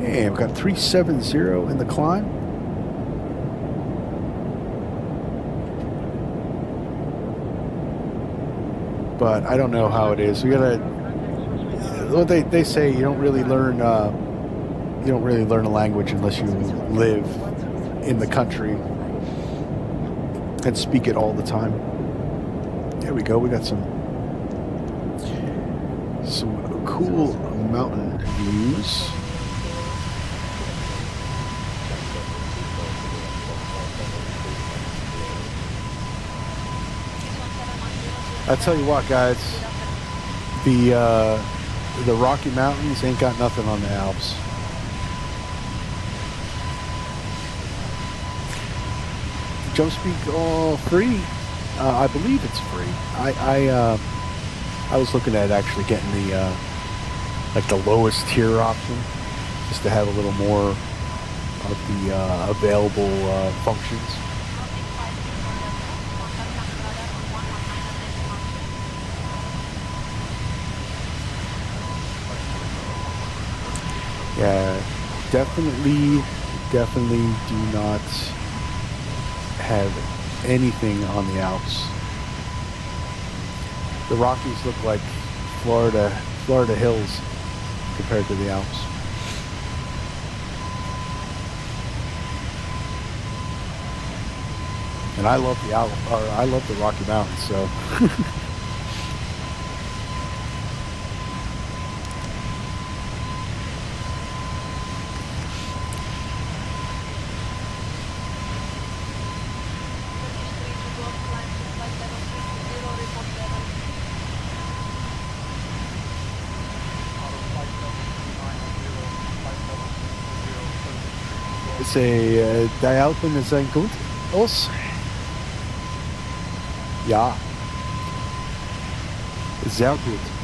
And we've got 370 in the climb. But I don't know how it is. We gotta. What they say, you don't really learn. You don't really learn a language unless you live in the country and speak it all the time. There we go. We got some cool mountain views. I tell you what, guys, the Rocky Mountains ain't got nothing on the Alps. JumpSpeak all free? I believe it's free. I was looking at actually getting the like the lowest tier option, just to have a little more of the available functions. Yeah, definitely do not have anything on the Alps. The Rockies look like Florida hills compared to the Alps. And I love the Rocky Mountains, so say, die Alpen zijn goed, Os? Ja. Sehr gut.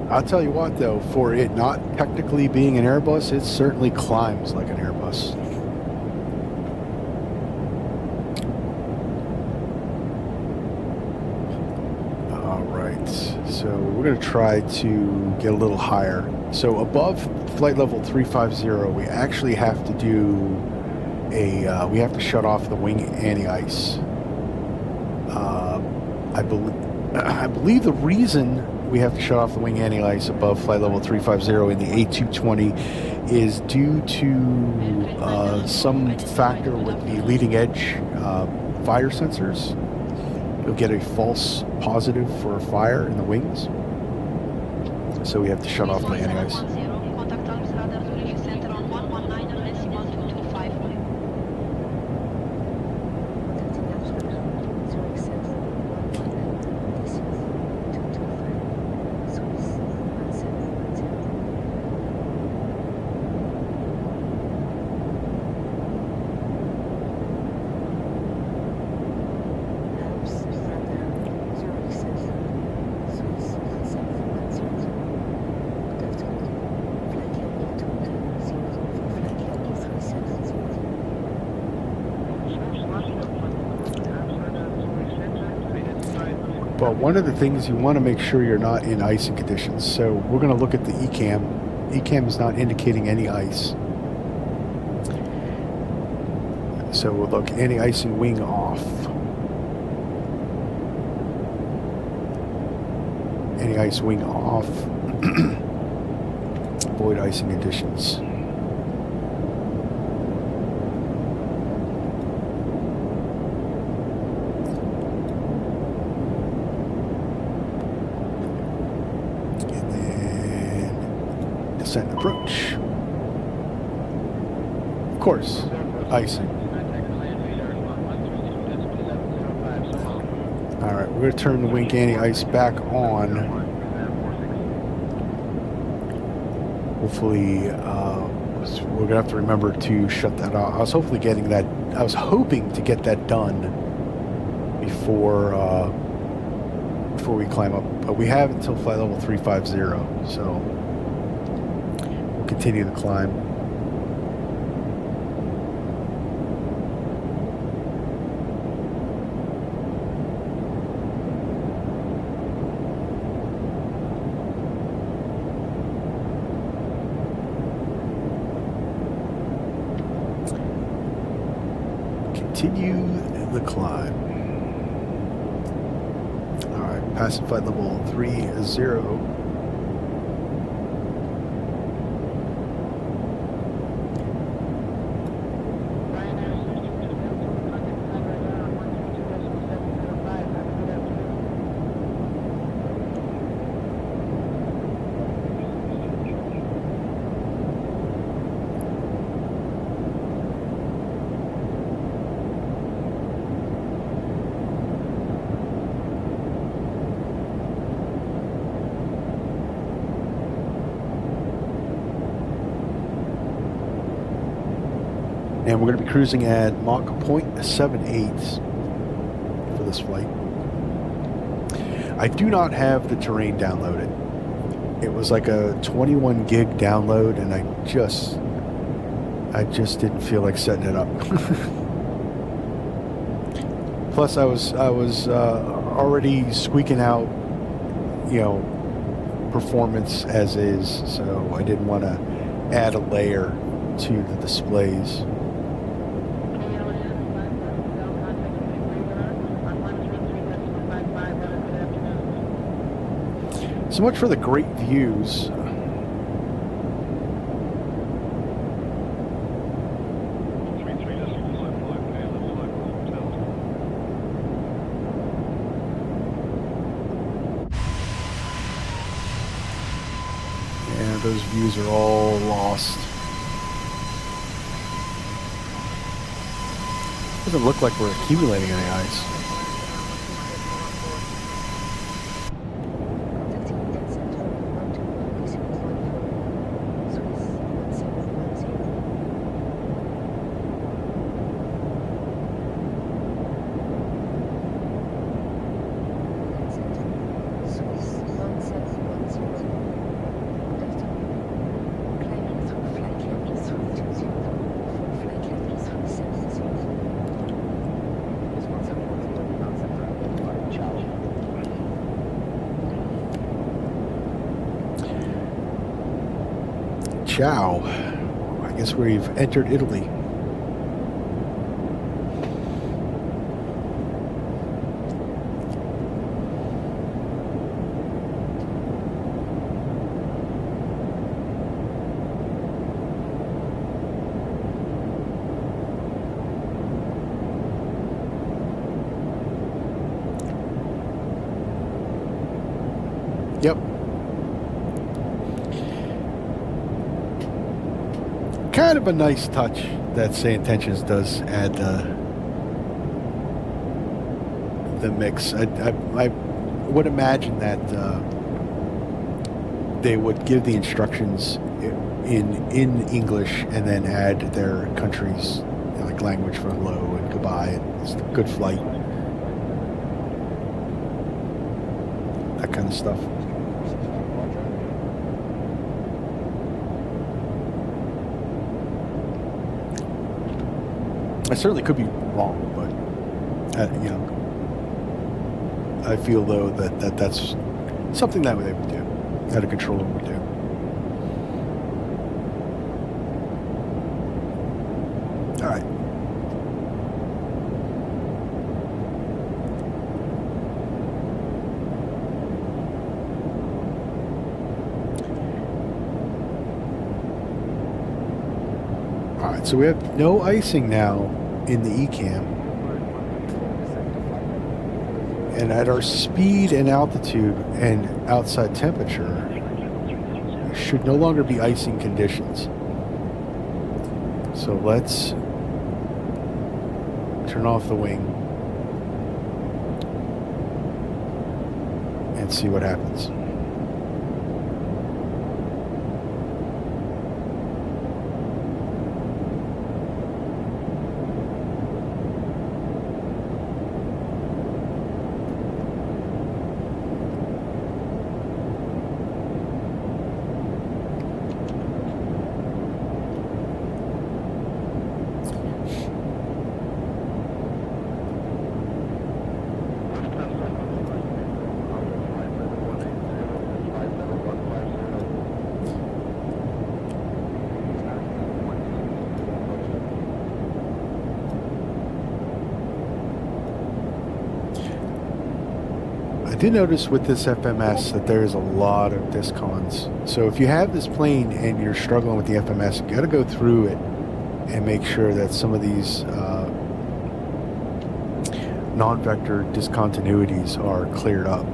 I'll tell you what, though, for it not technically being an Airbus, it certainly climbs like an Airbus. All right, so we're going to try to get a little higher. So above flight level 350, we actually have to do we have to shut off the wing anti-ice. I believe the reason we have to shut off the wing anti-ice above flight level 350 in the A220 is due to some factor with the leading edge fire sensors. You'll get a false positive for a fire in the wings. so we have to shut off the anti-ice. Contact Alps Radar Zurich Center on 119 decimal 225. Contacting Alps Radar Zurich Center 119 decimal 225. Swiss 1710. Alps Radar Zurich Center Swiss 1710. Good afternoon. Flight level 20 for flight level 370. But one of the things you want to make sure you're not in icing conditions. So we're going to look at the ECAM. ECAM is not indicating any ice. So we'll look anti-icing wing off. Anti-ice wing off. Avoid icing conditions. And then descent approach. Of course, icing. All right, we're going to turn the wing anti-ice back on. Hopefully, we're going to have to remember to shut that off. I was hoping to get that done before we climb up. But we have until flight level 350, so we'll continue to climb. Continue the climb. All right, passing flight level 30. And we're going to be cruising at Mach 0.78 for this flight. I do not have the terrain downloaded. It was like a 21 gig download, and I just didn't feel like setting it up. Plus, I was already squeaking out, performance as is, so I didn't want to add a layer to the displays. So much for the great views. And those views are all lost. Doesn't look like we're accumulating any ice. Ciao. I guess we've entered Italy. Yep. kind of a nice touch that Say Intentions does add the mix. I would imagine that they would give the instructions in English and then add their country's like language for hello and goodbye and it's a good flight, that kind of stuff. I certainly could be wrong, but you know, I feel though that's something that they would do, that a controller would do. All right. All right, so we have no icing now in the ECAM. And at our speed and altitude and outside temperature, should no longer be icing conditions. So let's turn off the wing and see what happens. I did notice with this FMS that there is a lot of discons. So if you have this plane and you're struggling with the FMS, you got to go through it and make sure that some of these non-vector discontinuities are cleared up.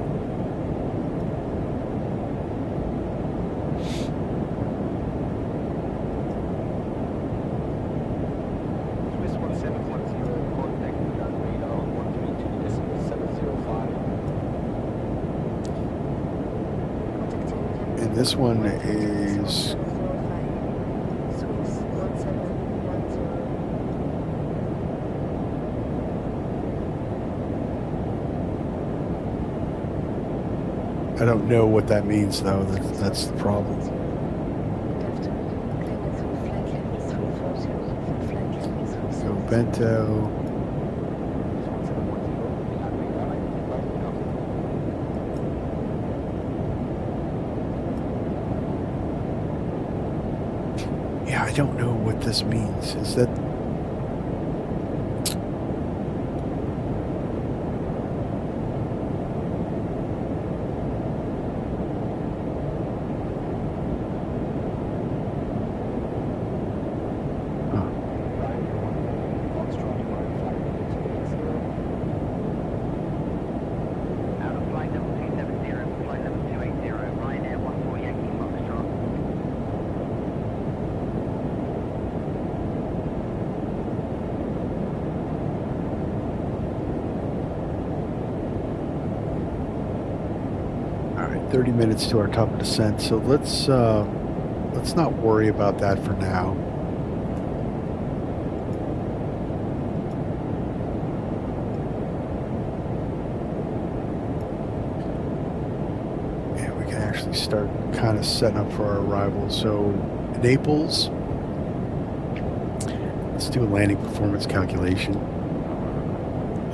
This one is I don't know what that means though. That's the problem. So Bento. I don't know what this means. Is that all right, 30 minutes to our top of descent. So let's not worry about that for now. And we can actually start kind of setting up for our arrival. So Naples. Let's do a landing performance calculation.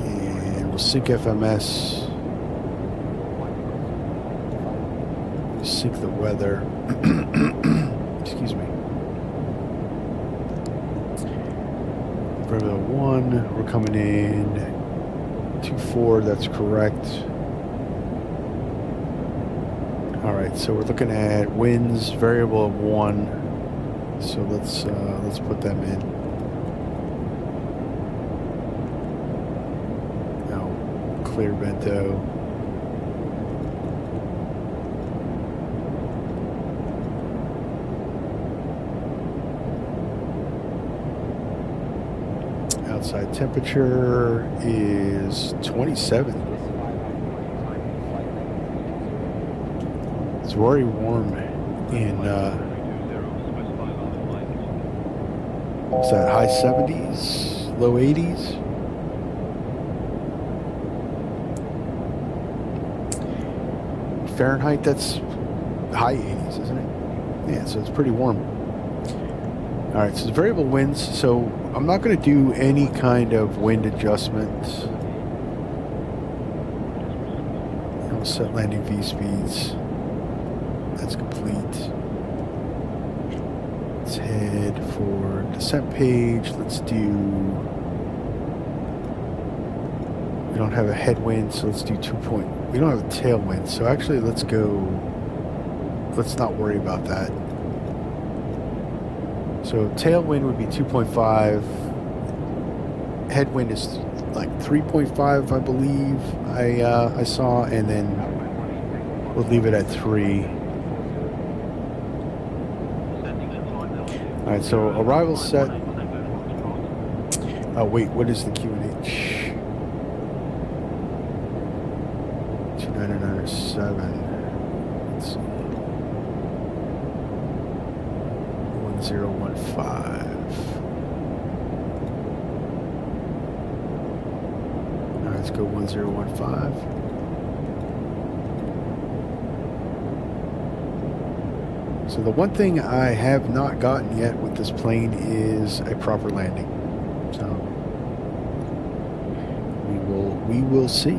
And we'll sync FMS. Sync the weather. Excuse me. Bravo 1, we're coming in 24, that's correct. All right, so we're looking at winds, variable of 1. So let's put them in. Now, clear Bento. Outside temperature is 27. It's very warm in what's that, high 70s, low 80s. Fahrenheit, that's high 80s, isn't it? Yeah, so it's pretty warm. All right, so it's variable winds, so I'm not going to do any kind of wind adjustment. I'll set landing V speeds. That's complete. Let's head for descent page. Let's do... We don't have a headwind, so let's do 2 point. We don't have a tailwind, so actually let's go... Let's not worry about that. So tailwind would be 2.5. Headwind is like 3.5, I believe. I saw, and then we'll leave it at 3. All right, so arrival set. Oh wait, what is the QNH? 2997. Let's see. 1015. All right, let's go 1015. So the one thing I have not gotten yet with this plane is a proper landing. So we will see.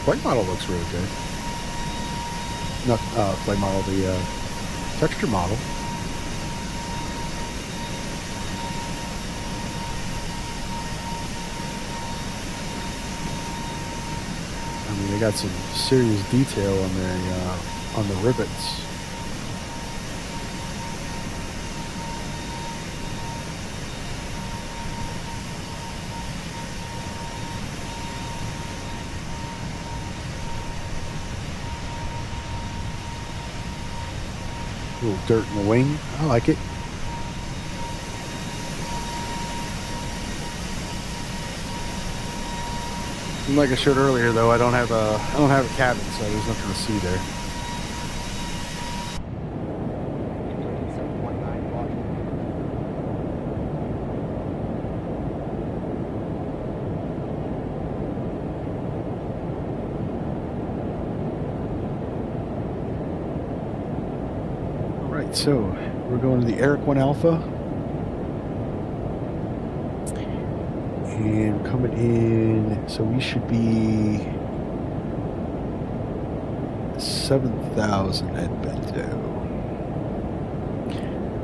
Flight model looks really good. Not flight model, the texture model. I mean, they got some serious detail on their on the rivets. A little dirt in the wing. I like it. And like I showed earlier, though, I don't have a cabin, so there's nothing to see there. So we're going to the Eric 1 Alpha, and coming in, so we should be 7,000 at Bento.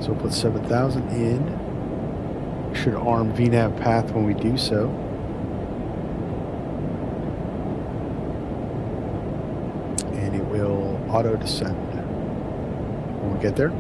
So we'll put 7,000 in. Should arm VNAV path when we do so. And it will auto descend when we get there.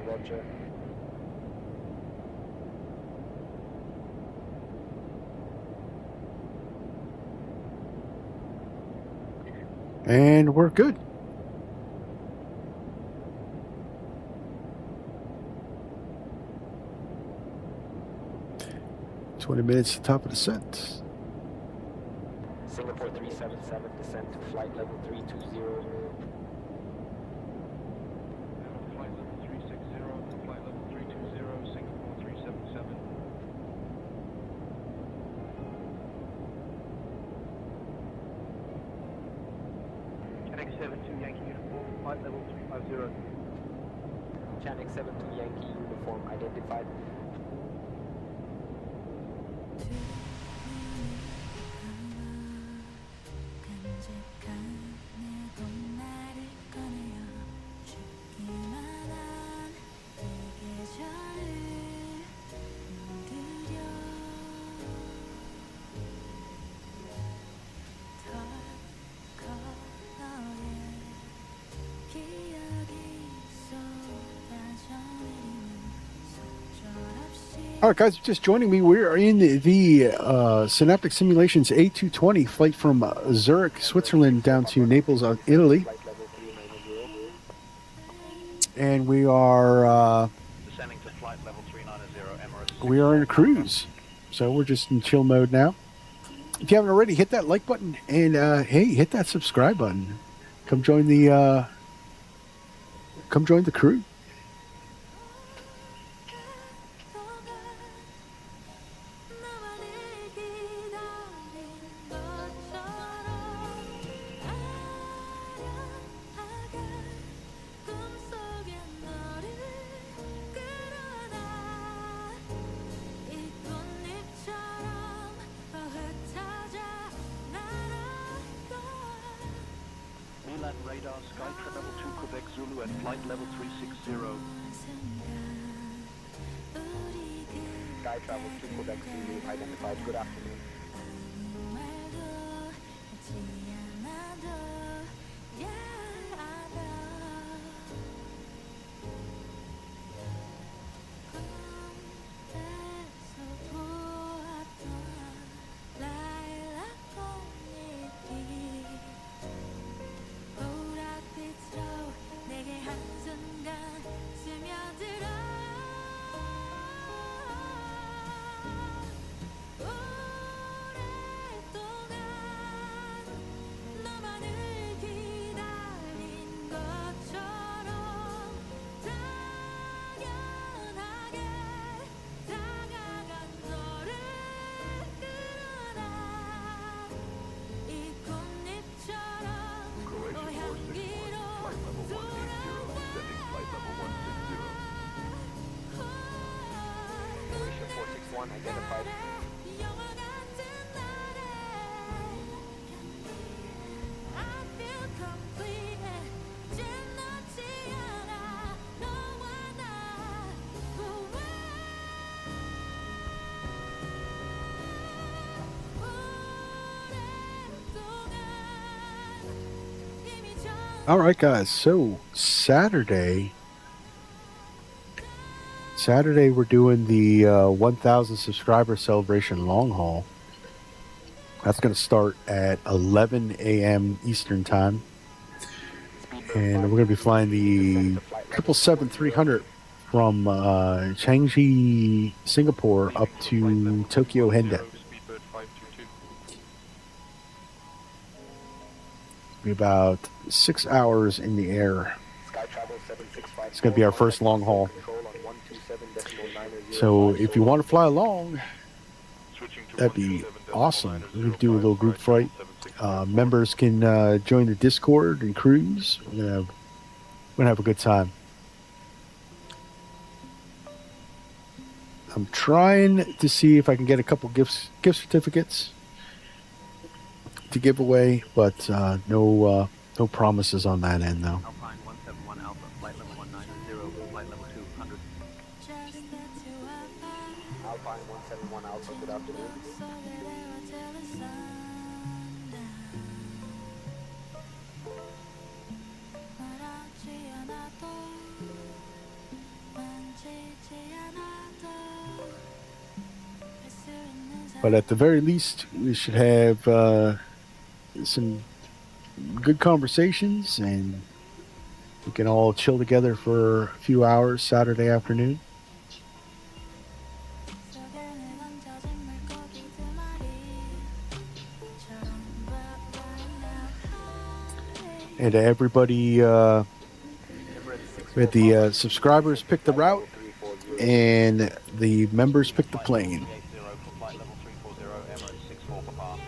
Roger. And we're good. 20 minutes to the top of descent. Singapore 377, descent to flight level 320. Flight level 360, flight level 320, Singapore 377. Connect 72 Yankee Uniform, flight level 350. Channel 72 Yankee uniform identified. All right, guys, just joining me. We're in the Synaptic Simulations A220 flight from Zurich, Switzerland, down to Naples, Italy. And we are Descending to flight level 390, Emirates. we are in a cruise, so we're just in chill mode now. If you haven't already, hit that like button and hey, hit that subscribe button. Come join the crew. Milan radar, Sky Travel 2 Quebec Zulu at flight level 360. Sky travel to Quebec Zulu identified. Good afternoon. Identified. All right, guys. So Saturday, we're doing the 1,000 subscriber celebration long haul. That's going to start at 11 a.m. Eastern time, and we're going to be flying the 777-300 from Changji, Singapore, up to Tokyo Hende. Speedbird 522. Be about 6 hours in the air. It's going to be our first long haul. So if you want to fly along, that'd be awesome. We're going to do a little group flight. Members can join the Discord and cruise. We're going to have a good time. I'm trying to see if I can get a couple gift certificates to give away, but no promises on that end, though. Alpine 171 Alpha, flight level 190, flight level 200. Alpine 171 Alpha, good afternoon. But at the very least, we should have some good conversations, and we can all chill together for a few hours Saturday afternoon. And everybody, the subscribers pick the route, and the members pick the plane. For flight level 340, Emirates 64 Papa.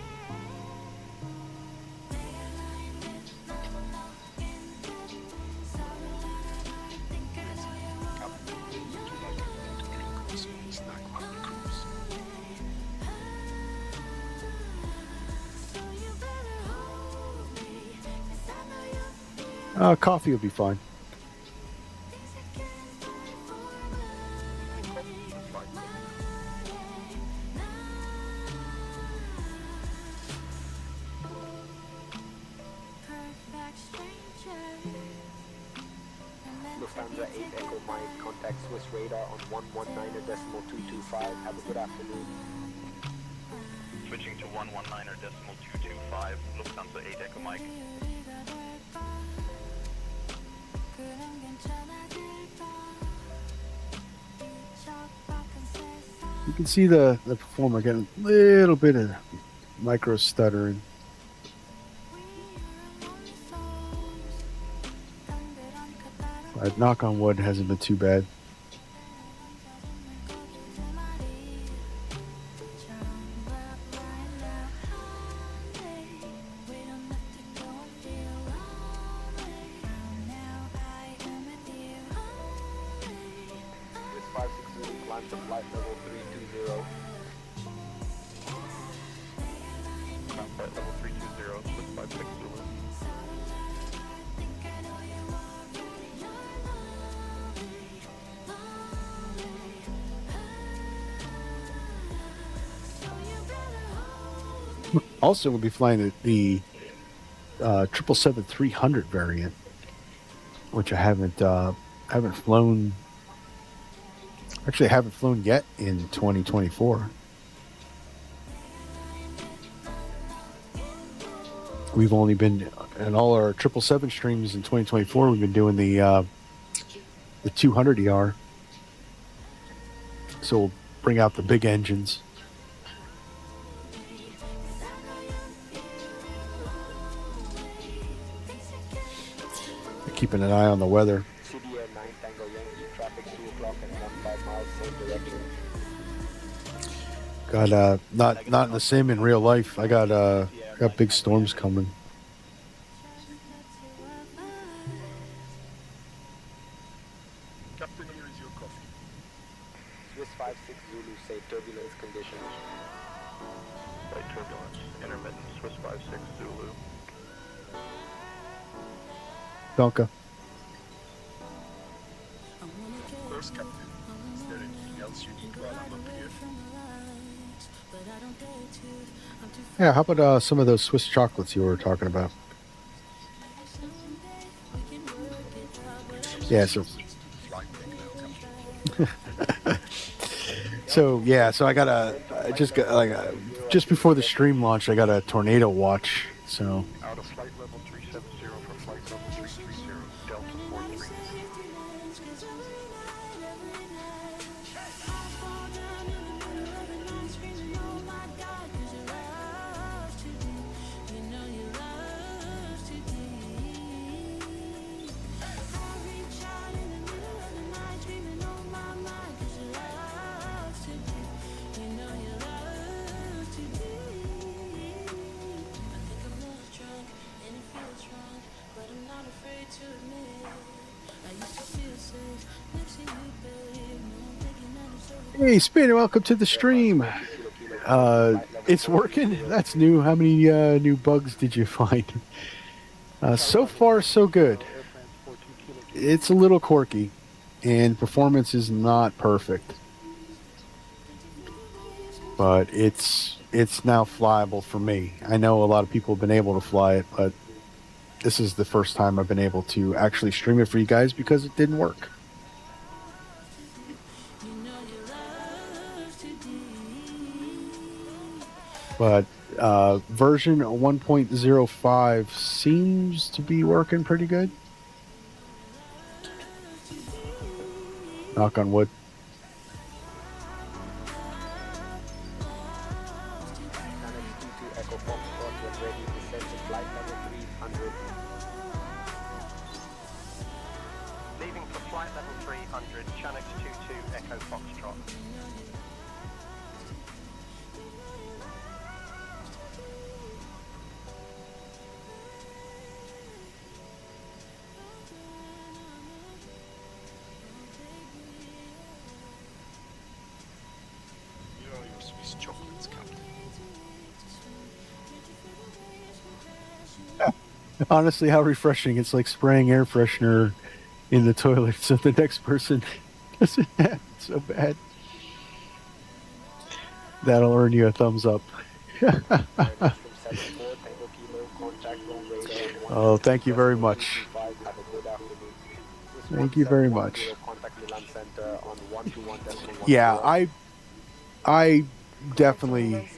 Coffee will be fine. Lufthansa 8 Echo Mike, contact Swiss radar on 119.225. Have a good afternoon. Switching to 119.225, Lufthansa 8 Echo Mike. You can see the performer getting a little bit of micro stuttering. But knock on wood, hasn't been too bad. Swiss 560, climb to flight level 320. Flight level 320, Swiss 56 Zulu. Also, we'll be flying the 777-300 variant, which I haven't flown. Actually, I haven't flown yet in 2024. We've only been in all our 777 streams in 2024. We've been doing the 200 ER, so we'll bring out the big engines. Keeping an eye on the weather. CBA 9 Tango Yankee, traffic 2 o'clock and 15 miles, same direction. Got not in the sim in real life. I got big storms coming. Captain, here is your coffee. Swiss 56 Zulu, say turbulence conditions. Light turbulence, intermittent, Swiss 56 Zulu. Donka. Of course, Captain. Is there anything else you need while I'm up here? Yeah, how about some of those Swiss chocolates you were talking about? Yeah, so so I got just before the stream launched, I got a tornado watch. So Out of flight level 370 for flight level 330, Delta 43. hey, Spinner, welcome to the stream. It's working. That's new. How many new bugs did you find? So far, so good. It's a little quirky, and performance is not perfect, but it's now flyable for me. I know a lot of people have been able to fly it, but this is the first time I've been able to actually stream it for you guys because it didn't work. But version 1.05 seems to be working pretty good. Knock on wood. flight level 300, Channel 22 Echo Foxtrot. Here are your Swiss chocolates, Captain. Honestly, how refreshing. It's like spraying air freshener in the toilet so the next person doesn't have it so bad. That'll earn you a thumbs up. Oh, thank you very much. Thank you very much. Yeah, I definitely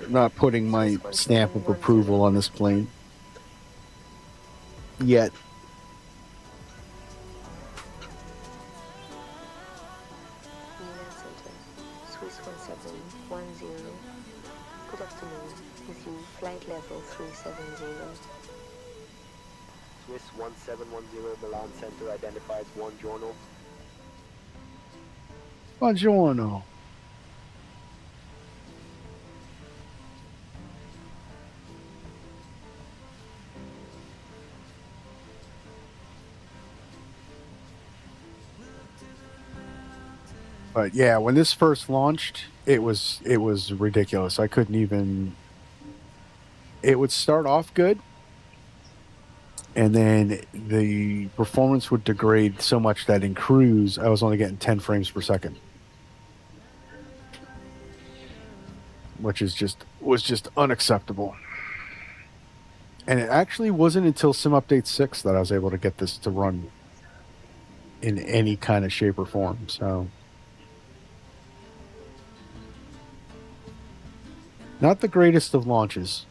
not putting my stamp of approval on this plane yet. Swiss 1710. Good afternoon. With you, flight level 370. Swiss 1710 Milan Center identifies Buongiorno. Buongiorno. But yeah, when this first launched, it was ridiculous. I couldn't even. It would start off good, and then the performance would degrade so much that in cruise, I was only getting 10 frames per second, which was just unacceptable. And it actually wasn't until Sim Update 6 that I was able to get this to run in any kind of shape or form. So. Not the greatest of launches.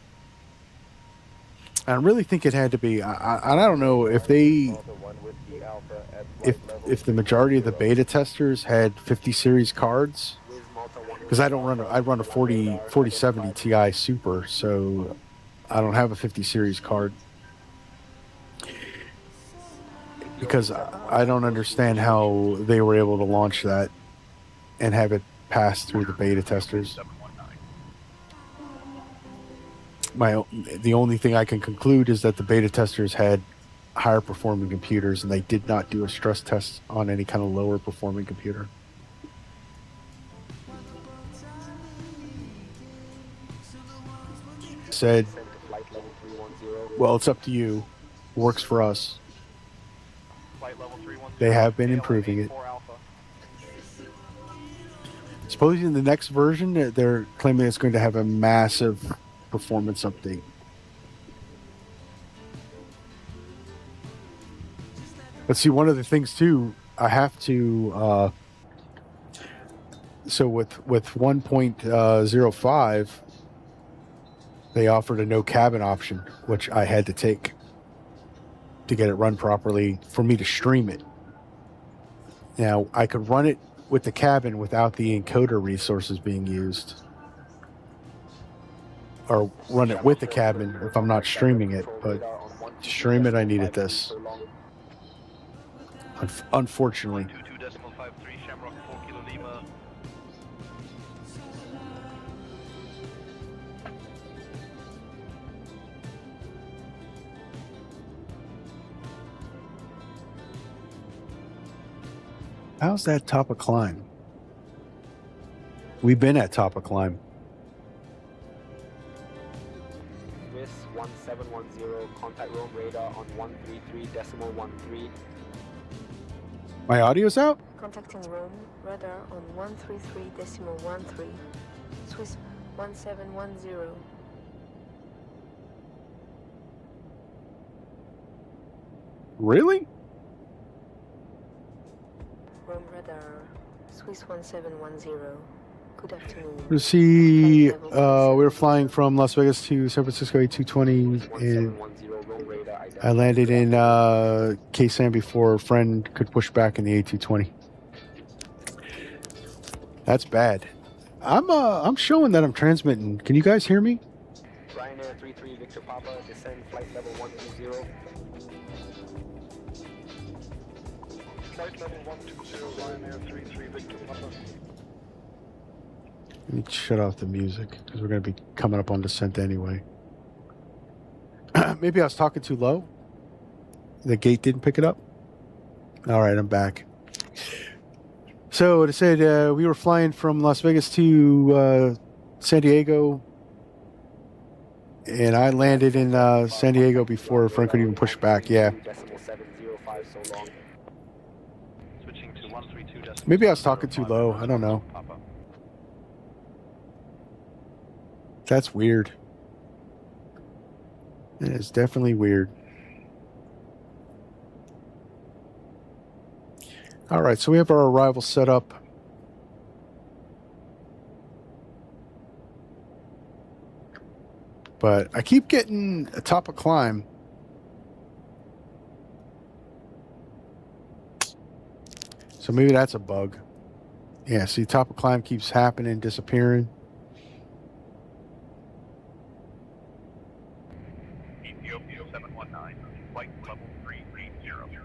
I really think it had to be. I don't know if they, if the majority of the beta testers had 50 series cards, because I run a 4070 Ti Super, so I don't have a 50 series card. Because I don't understand how they were able to launch that and have it pass through the beta testers. The only thing I can conclude is that the beta testers had higher performing computers and they did not do a stress test on any kind of lower performing computer. Said, well, it's up to you. Works for us. They have been improving it. Supposedly in the next version, they're claiming it's going to have a massive performance update. But see, one of the things too, I have to so with 1.05 they offered a no cabin option, which I had to take to get it run properly for me to stream it. Now I could run it with the cabin without the encoder resources being used, or run it with the cabin if I'm not streaming it, but to stream it I needed this. Unfortunately. How's that top of climb? We've been at top of climb. Swiss 1710, contact Rome radar on 133.13. My audio's out? Contacting Rome, radar on 133.13. Swiss 1710. Really? Rome radar, Swiss 1710. Good afternoon. You see, we were flying from Las Vegas to San Francisco A220, and I landed in K-Sam before a friend could push back in the A220. That's bad. I'm showing that I'm transmitting. Can you guys hear me? Ryanair 33 Victor Papa, descend flight level 120. Flight level 120, Ryanair 33 Victor Papa. Let me shut off the music because we're going to be coming up on descent anyway. Maybe I was talking too low. The gate didn't pick it up. All right, I'm back. So it said we were flying from Las Vegas to San Diego, and I landed in San Diego before Frank could even push back. Yeah. Switching to 132. Maybe I was talking too low. I don't know. That's weird. It is definitely weird. All right, so we have our arrival set up. But I keep getting a top of climb. So maybe that's a bug. Yeah, see, top of climb keeps happening, disappearing. Ethiopia 719, flight level 330.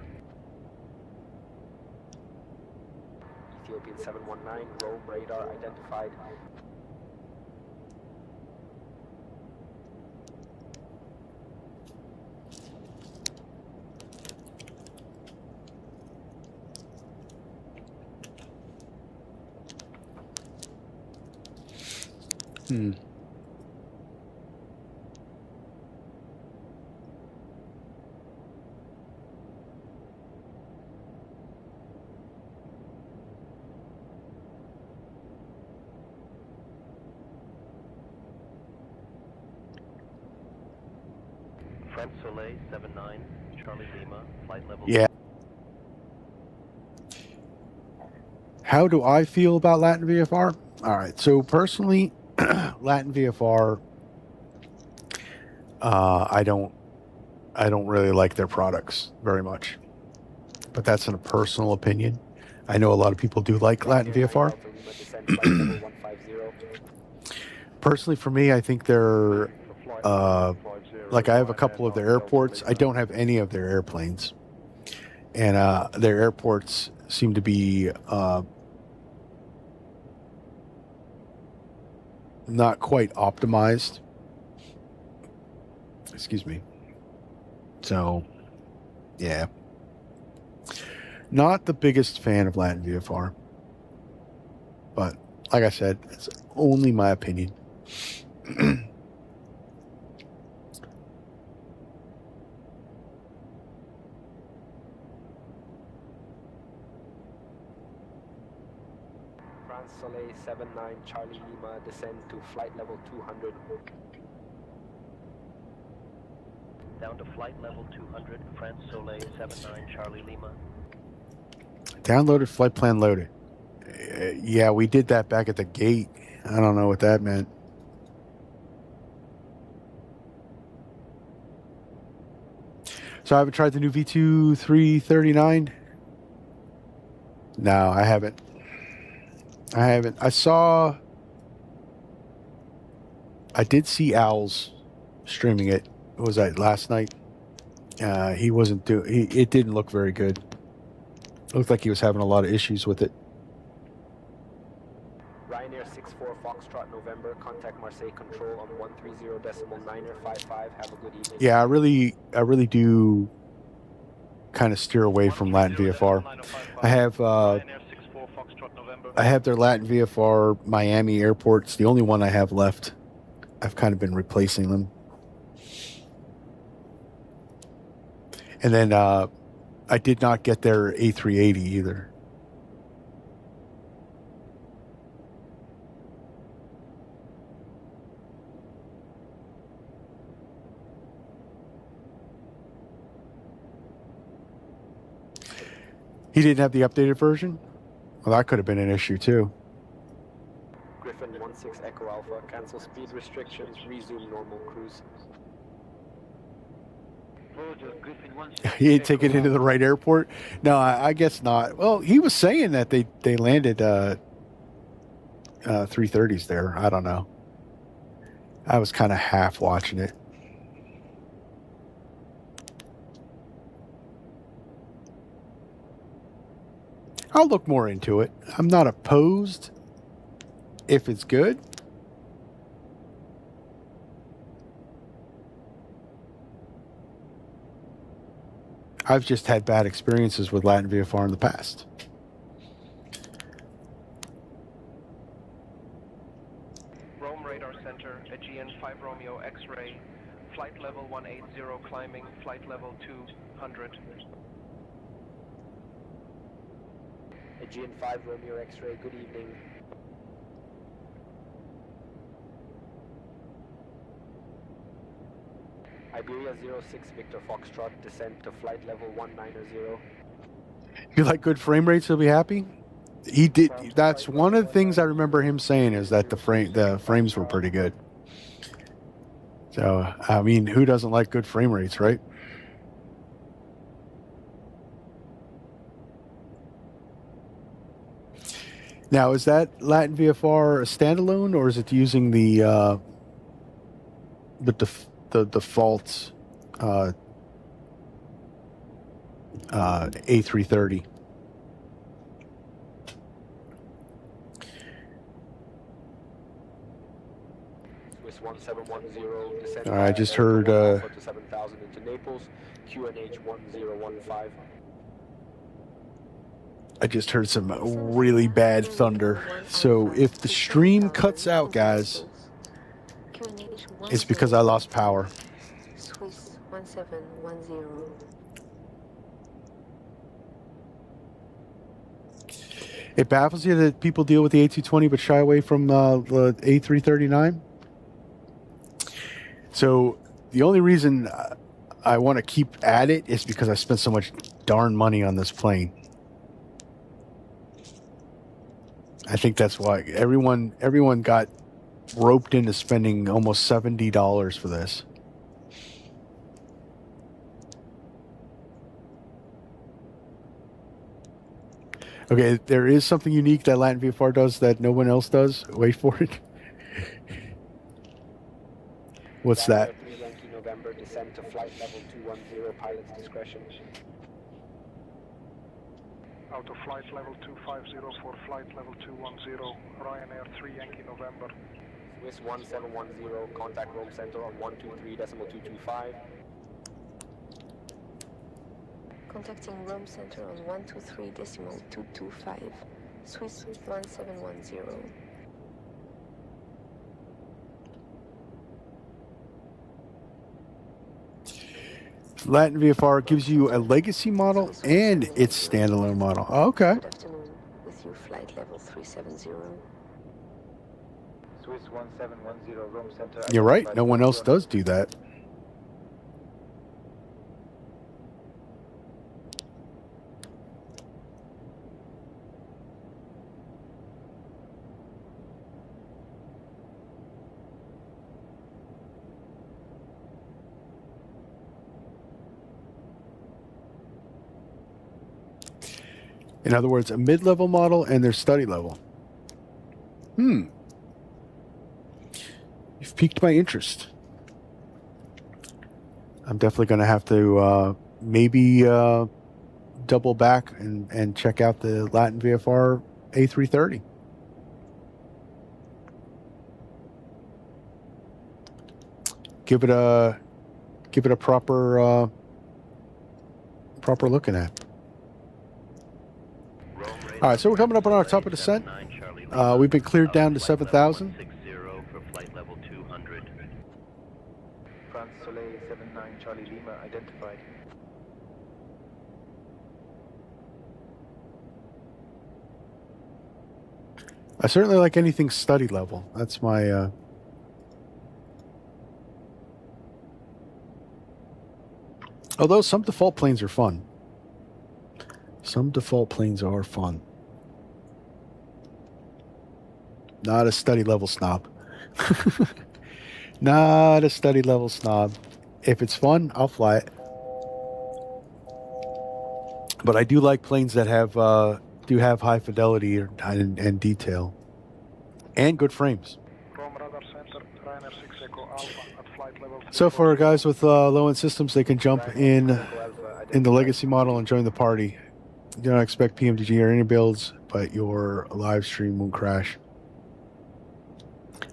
Ethiopian 719, Rome radar identified. France Soleil 79, Charlie Lima, flight level. Yeah. How do I feel about Latin VFR? All right. So personally, Latin VFR, I don't really like their products very much, but that's a personal opinion. I know a lot of people do like Latin VFR. Personally, for me, I think they're like I have a couple of their airports. I don't have any of their airplanes, and their airports seem to be not quite optimized. Excuse me. So, yeah. Not the biggest fan of Latin VFR. But, like I said, it's only my opinion. France Soleil 79, Charlie Lima, descend to flight level 200. Down to flight level 200, France Soleil 79, Charlie Lima. Downloaded flight plan loaded. Yeah, we did that back at the gate. I don't know what that meant. So I haven't tried the new V2 339. No, I haven't. I did see Owls streaming it. What was that, last night? He wasn't doing. It didn't look very good. It looked like he was having a lot of issues with it. Ryanair 64 Foxtrot November, contact Marseille Control on 130.9er55. Have a good evening. Yeah, I really do kind of steer away from Latin VFR. I have their Latin VFR Miami airports. The only one I have left. I've kind of been replacing them. And then I did not get their A380 either. He didn't have the updated version? Well, that could have been an issue too. Griffin 16 Echo Alpha, cancel speed restrictions, resume normal cruise. He didn't take it into the right airport? No, I guess not. Well, he was saying that they landed 330s there. I don't know. I was kind of half watching it. I'll look more into it. I'm not opposed if it's good. I've just had bad experiences with Latin VFR in the past. Rome Radar Center, Aegean 5 Romeo X-ray, flight level 180 climbing, flight level 200. Aegean 5 Romeo X-ray, good evening. Iberia 06 Victor Foxtrot, descent to flight level 190. You like good frame rates, he'll be happy. He did. That's one of the things I remember him saying, is that the frames were pretty good. So, I mean, who doesn't like good frame rates, right? Now, is that Latin VFR a standalone, or is it using the default A330? Swiss 1710, descent. All right, I just heard. To 7000 into Naples, QNH 1015. I just heard some really bad thunder. So if the stream cuts out, guys, it's because I lost power. Swiss 1710. It baffles you that people deal with the A220 but shy away from the A339. So the only reason I want to keep at it is because I spent so much darn money on this plane. I think that's why everyone got roped into spending almost $70 for this. Okay, there is something unique that Latin VFR does that no one else does. Wait for it. What's that? Yankee November, descent to flight level 210, pilot's discretion. Out of flight level 250 for flight level 210, Ryanair 3 Yankee November. Swiss 1710, contact Rome Center on 123.225. Contacting Rome Center on 123.225. Swiss 1710. Latin VFR gives you a legacy model and its standalone model. Oh, okay. Good afternoon. With you, flight level 370. Swiss 1710, Rome Center. You're right. No one else does do that. In other words, a mid-level model and their study level. You've piqued my interest. I'm definitely going to have to maybe double back and check out the Latin VFR A330. Give it a proper looking at. All right, so we're coming up on our top of descent. We've been cleared down to 7,000. For flight level 200. France Soleil 79 Charlie Lima identified. I certainly like anything study level. That's my... Although some default planes are fun. Some default planes are fun. Not a study level snob. Not a study level snob. If it's fun, I'll fly it. But I do like planes that have high fidelity and detail. And good frames. Rome Radar Center, Ryanair 6 Echo Alpha at flight level 3. So for guys with low-end systems, they can jump in the legacy model and join the party. Do not expect PMDG or any builds, but your live stream won't crash.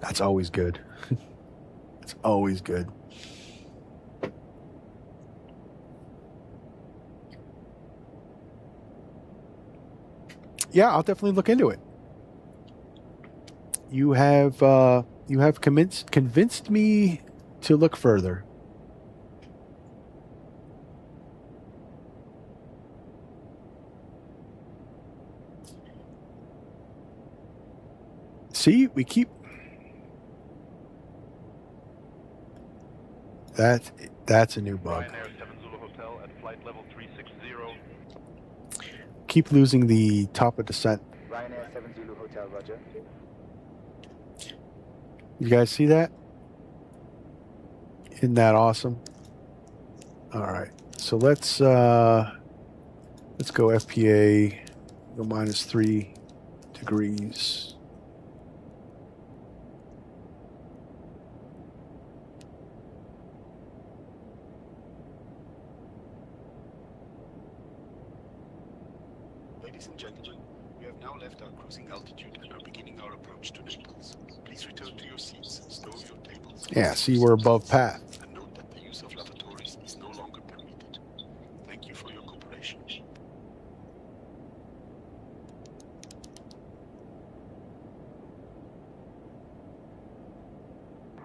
That's always good. It's always good. Yeah, I'll definitely look into it. You have convinced me to look further. See, we keep that's a new bug. Ryanair 7 Zulu Hotel at flight level 360. Keep losing the top of descent. Ryanair 7 Zulu Hotel, roger. You guys see that? Isn't that awesome? All right, so let's go FPA, go -3 degrees. Ladies and gentlemen, we have now left our cruising altitude and are beginning our approach to Naples. Please return to your seats, stow your tables. Yeah, see, we're above path. And note that the use of lavatories is no longer permitted. Thank you for your cooperation.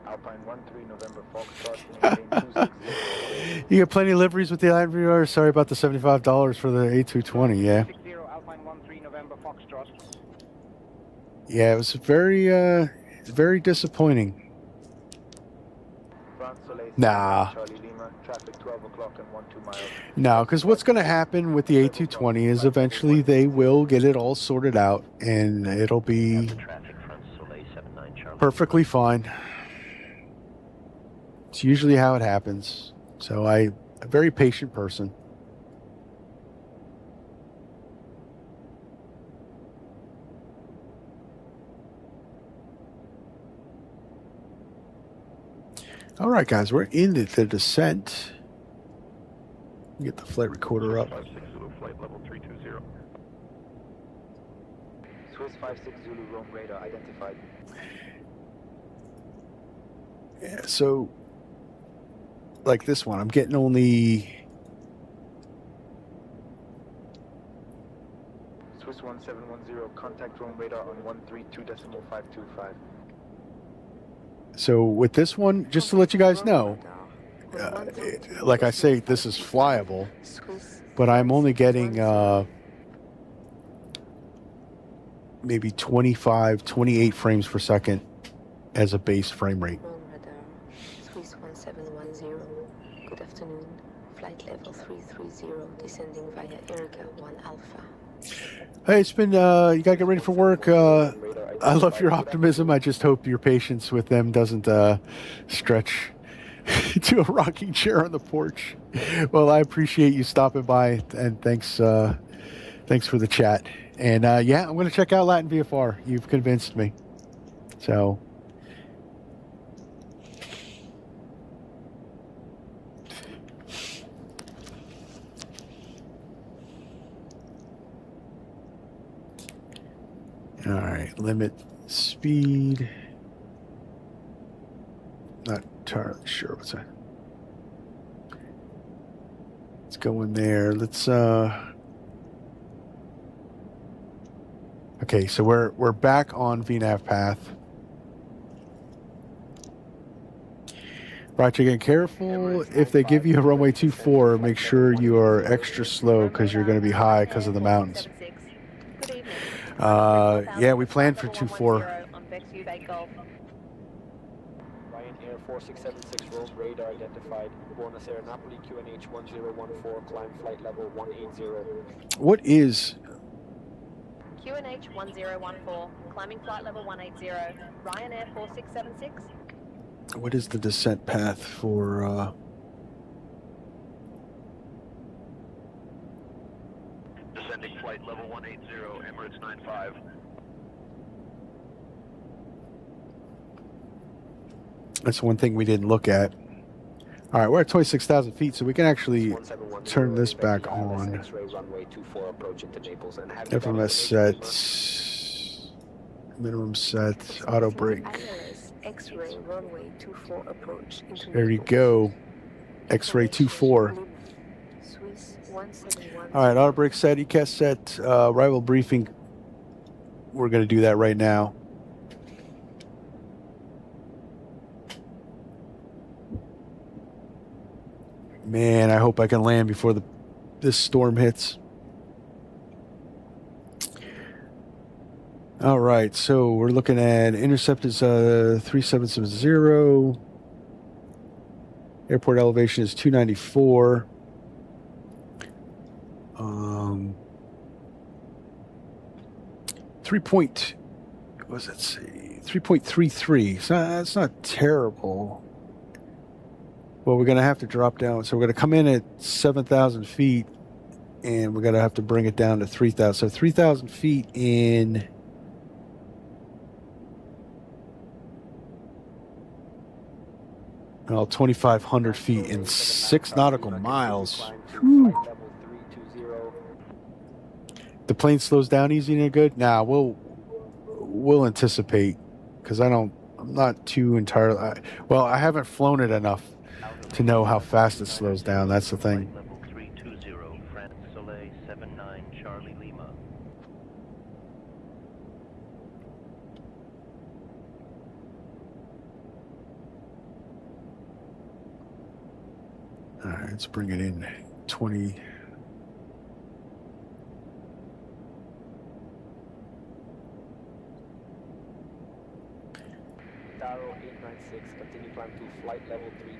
Alpine 13 November Foxtrot, maintain 260. You get plenty of liveries with the Ivory. Sorry about the $75 for the A220. Yeah. 60 Alpine 13 November Foxtrot. Yeah, it was very disappointing. France Soleil, Nah. Charlie Lima, traffic 12 o'clock and 12 miles. No, because what's going to happen with the A220 is eventually they will get it all sorted out, and it'll be perfectly fine. It's usually how it happens. So I'm a very patient person. All right, guys, we're in the descent. Get the flight recorder up. 56 Zulu flight level 320. Swiss 56 Zulu Rome radar identified. Yeah, so like this one, I'm getting only Swiss 1710, contact Rome radar on 132.525. so with this one, just to let you guys know, like I say, this is flyable, but I'm only getting maybe 25, 28 frames per second as a base frame rate. Swiss 1710, good afternoon. Flight level 330, descending via Erica 1 Alpha. Hey, it's been, you gotta get ready for work. I love your optimism. I just hope your patience with them doesn't stretch to a rocking chair on the porch. Well, I appreciate you stopping by, and thanks for the chat. And yeah, I'm gonna check out Latin VFR. You've convinced me. So. All right, limit speed. Not entirely sure what's that. Let's go in there. Let's okay, so we're back on VNAV path. Roger, get careful. If they give you a runway 24, make sure you are extra slow because you're going to be high because of the mountains. Yeah, we planned for 24. Ryanair 4676 Rome radar identified. Buenos Aires Napoli QNH 1014, climb flight level 180. What is QNH 1014, climbing flight level 180, Ryanair 4676. what is the descent path for Descending flight level 180, Emirates 95. That's one thing we didn't look at. All right, we're at 26,000 feet, so we can actually turn this back on. X-ray runway 24 approach into Naples and have FMS set, minimum set, auto brake. ILS X-ray runway 24 approach into There you Naples. go. X-ray 24. Swiss 171. All right, auto brake set, ECAS set, arrival briefing. We're going to do that right now. Man, I hope I can land before this storm hits. All right, so we're looking at intercept is 3770. Airport elevation is 294. 3.33. So that's not terrible. Well, we're going to have to drop down. So we're going to come in at 7,000 feet, and we're going to have to bring it down to 3,000. So 3,000 feet in... Well, 2,500 feet in 6 nautical miles. Whew. The plane slows down easy and good? Nah, we'll anticipate, because I'm not too entirely... Well, I haven't flown it enough to know how fast it slows down. That's the thing. Level 320, France Soleil 79 Charlie Lima. All right, let's bring it in 20. Darrow 896, continue climb to flight level 320.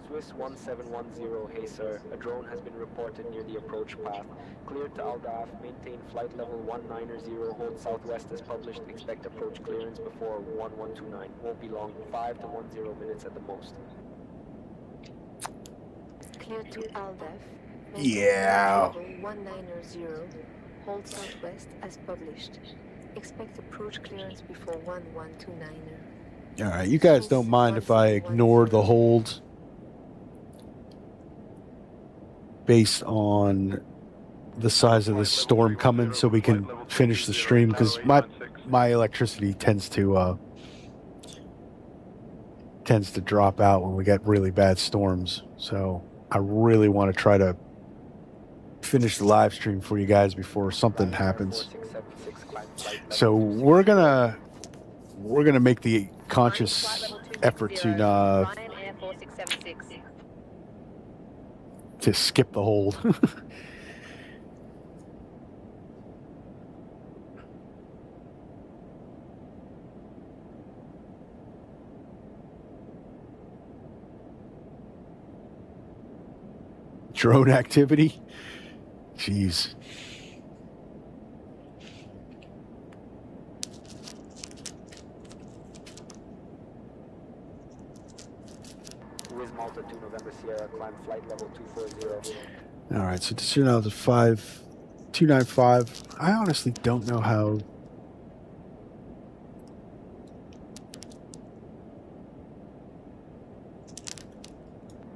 Swiss 1710, hey sir, a drone has been reported near the approach path. Cleared to Aldaf, maintain flight level 190, hold southwest as published, expect approach clearance before 1129. Won't be long, 5 to 10 minutes at the most. Clear to Aldaf. Yeah. 190, hold southwest as published. Expect approach clearance before 1129. All right, you guys don't mind if I ignore the hold based on the size of this storm coming, so we can finish the stream, because my electricity tends to drop out when we get really bad storms. So I really want to try to finish the live stream for you guys before something happens. So we're gonna make the conscious effort to skip the hold. Drone activity? Jeez. Wiz Malta 2 November Sierra, climb flight level 240. All right, so decision out to 5295. I honestly don't know how.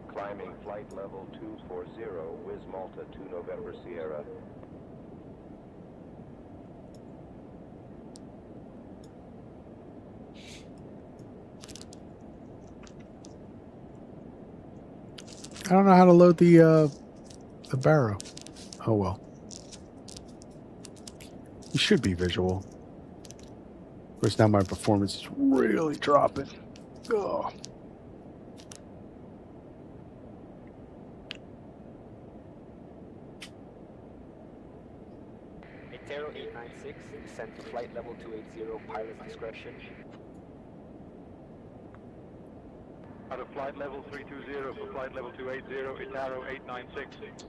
Climbing flight level 240, Wiz Malta 2 November Sierra. I don't know how to load the barrow. Oh well. You should be visual. Of course, now my performance is really dropping. Ugh. Atero 896, descend to flight level 280, pilot's discretion. Out of flight level 320 for flight level 280, Itaro 896.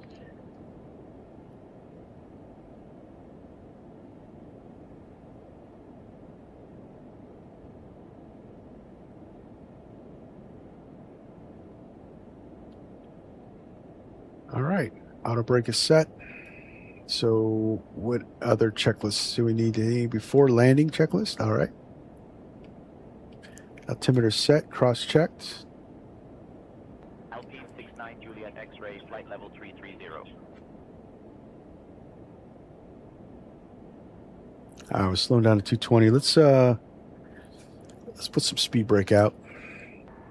All right, auto brake is set. So what other checklists do we need to need before landing checklist? All right. Altimeter set, cross-checked. Alpine 69 Juliet X-ray, flight level 330. I was slowing down to 220. Let's put some speed brake out.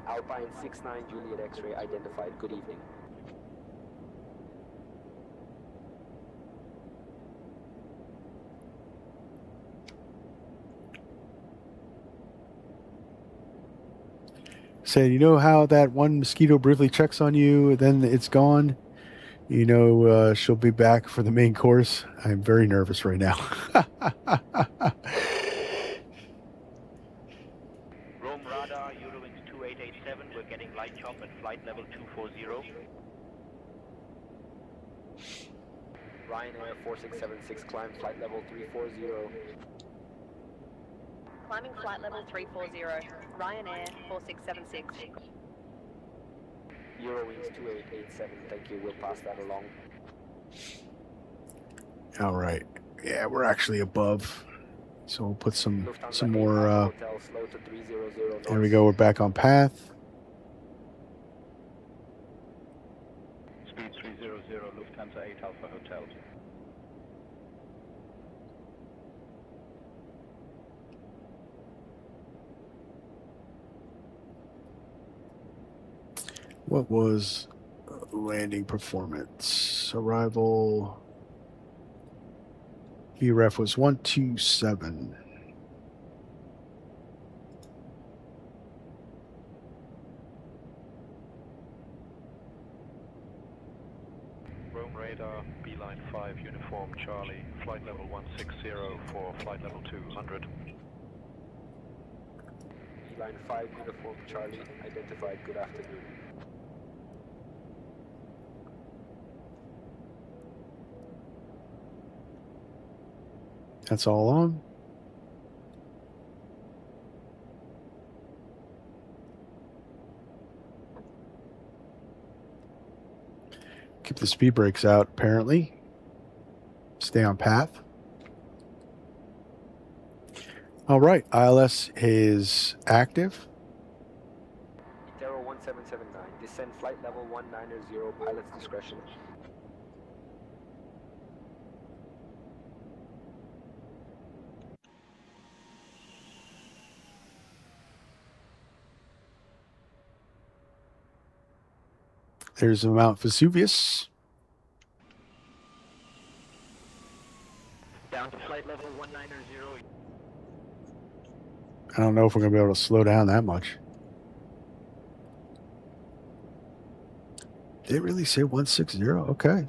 Alpine 69 Juliet X-ray identified. Good evening. Say, you know how that one mosquito briefly checks on you, then it's gone? You know, she'll be back for the main course. I'm very nervous right now. Rome radar, Eurowings 2887, we're getting light chop at flight level 240. Ryanair 4676, climb flight level 340. Climbing flight level 340. Ryanair 4676. Eurowings 2887, thank you. We'll pass that along. All right. Yeah, we're actually above. So we'll put some more. Hotel, slow to 300 There we go. We're back on path. Speed 300, Lufthansa 8 Alpha Hotel. What was landing performance? Arrival. VREF was 127. Rome radar, beeline 5 uniform Charlie, flight level 160 for flight level 200. Beeline 5 uniform Charlie identified. Good afternoon. That's all on. Keep the speed brakes out, apparently. Stay on path. All right, ILS is active. Itero 1779, descend flight level 190, pilot's discretion. There's Mount Vesuvius. Down to flight level 190. I don't know if we're going to be able to slow down that much. Did it really say 160? Okay.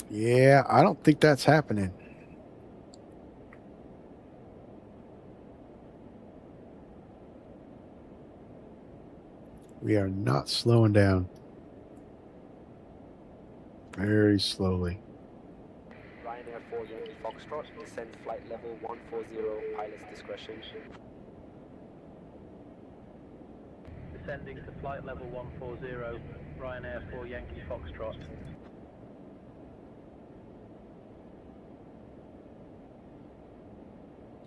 Yeah, I don't think that's happening. We are not slowing down. Very slowly. Ryanair 4 Yankee Foxtrot, descend flight level 140, pilot's discretion. Descending to flight level 140, Ryanair 4 Yankee Foxtrot.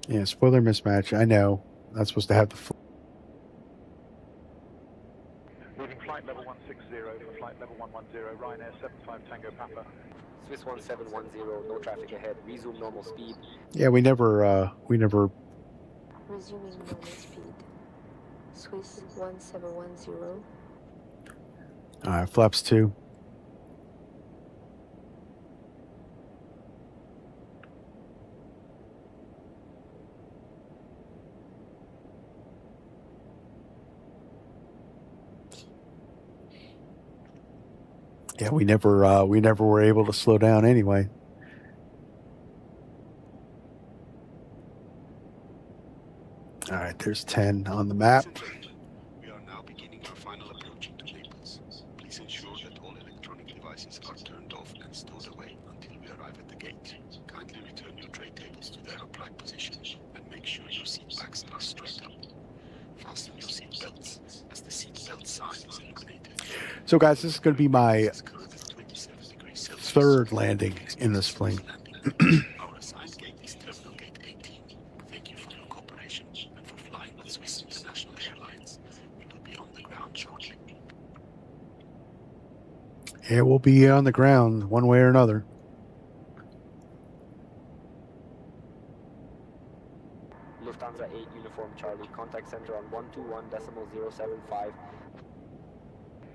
Yeah, spoiler mismatch. I know. Not supposed to have the. Leaving flight level 160 for flight level 110, Ryanair 75 Tango Papa. Swiss 1710, no traffic ahead. Resume normal speed. Yeah, we never. Resuming normal speed. Swiss 1710. All right, flaps 2. Yeah, we never were able to slow down anyway. All right, there's 10 on the map. We are now beginning our final approach into Naples. Please ensure that all electronic devices are turned off and stowed away until we arrive at the gate. Kindly return your tray tables to flight position and make sure your seat backs are straight up. Fasten your seat belts as the seat belt sign is illuminated. So guys, this is going to be my It's currently 27 degrees Celsius. third landing in this plane. Our assigned gate is Terminal Gate 18. Thank you for your cooperation and for flying with Swiss International Airlines. We will be on the ground shortly. It will be on the ground one way or another. Lufthansa 8 Uniform Charlie, contact center on 121.075.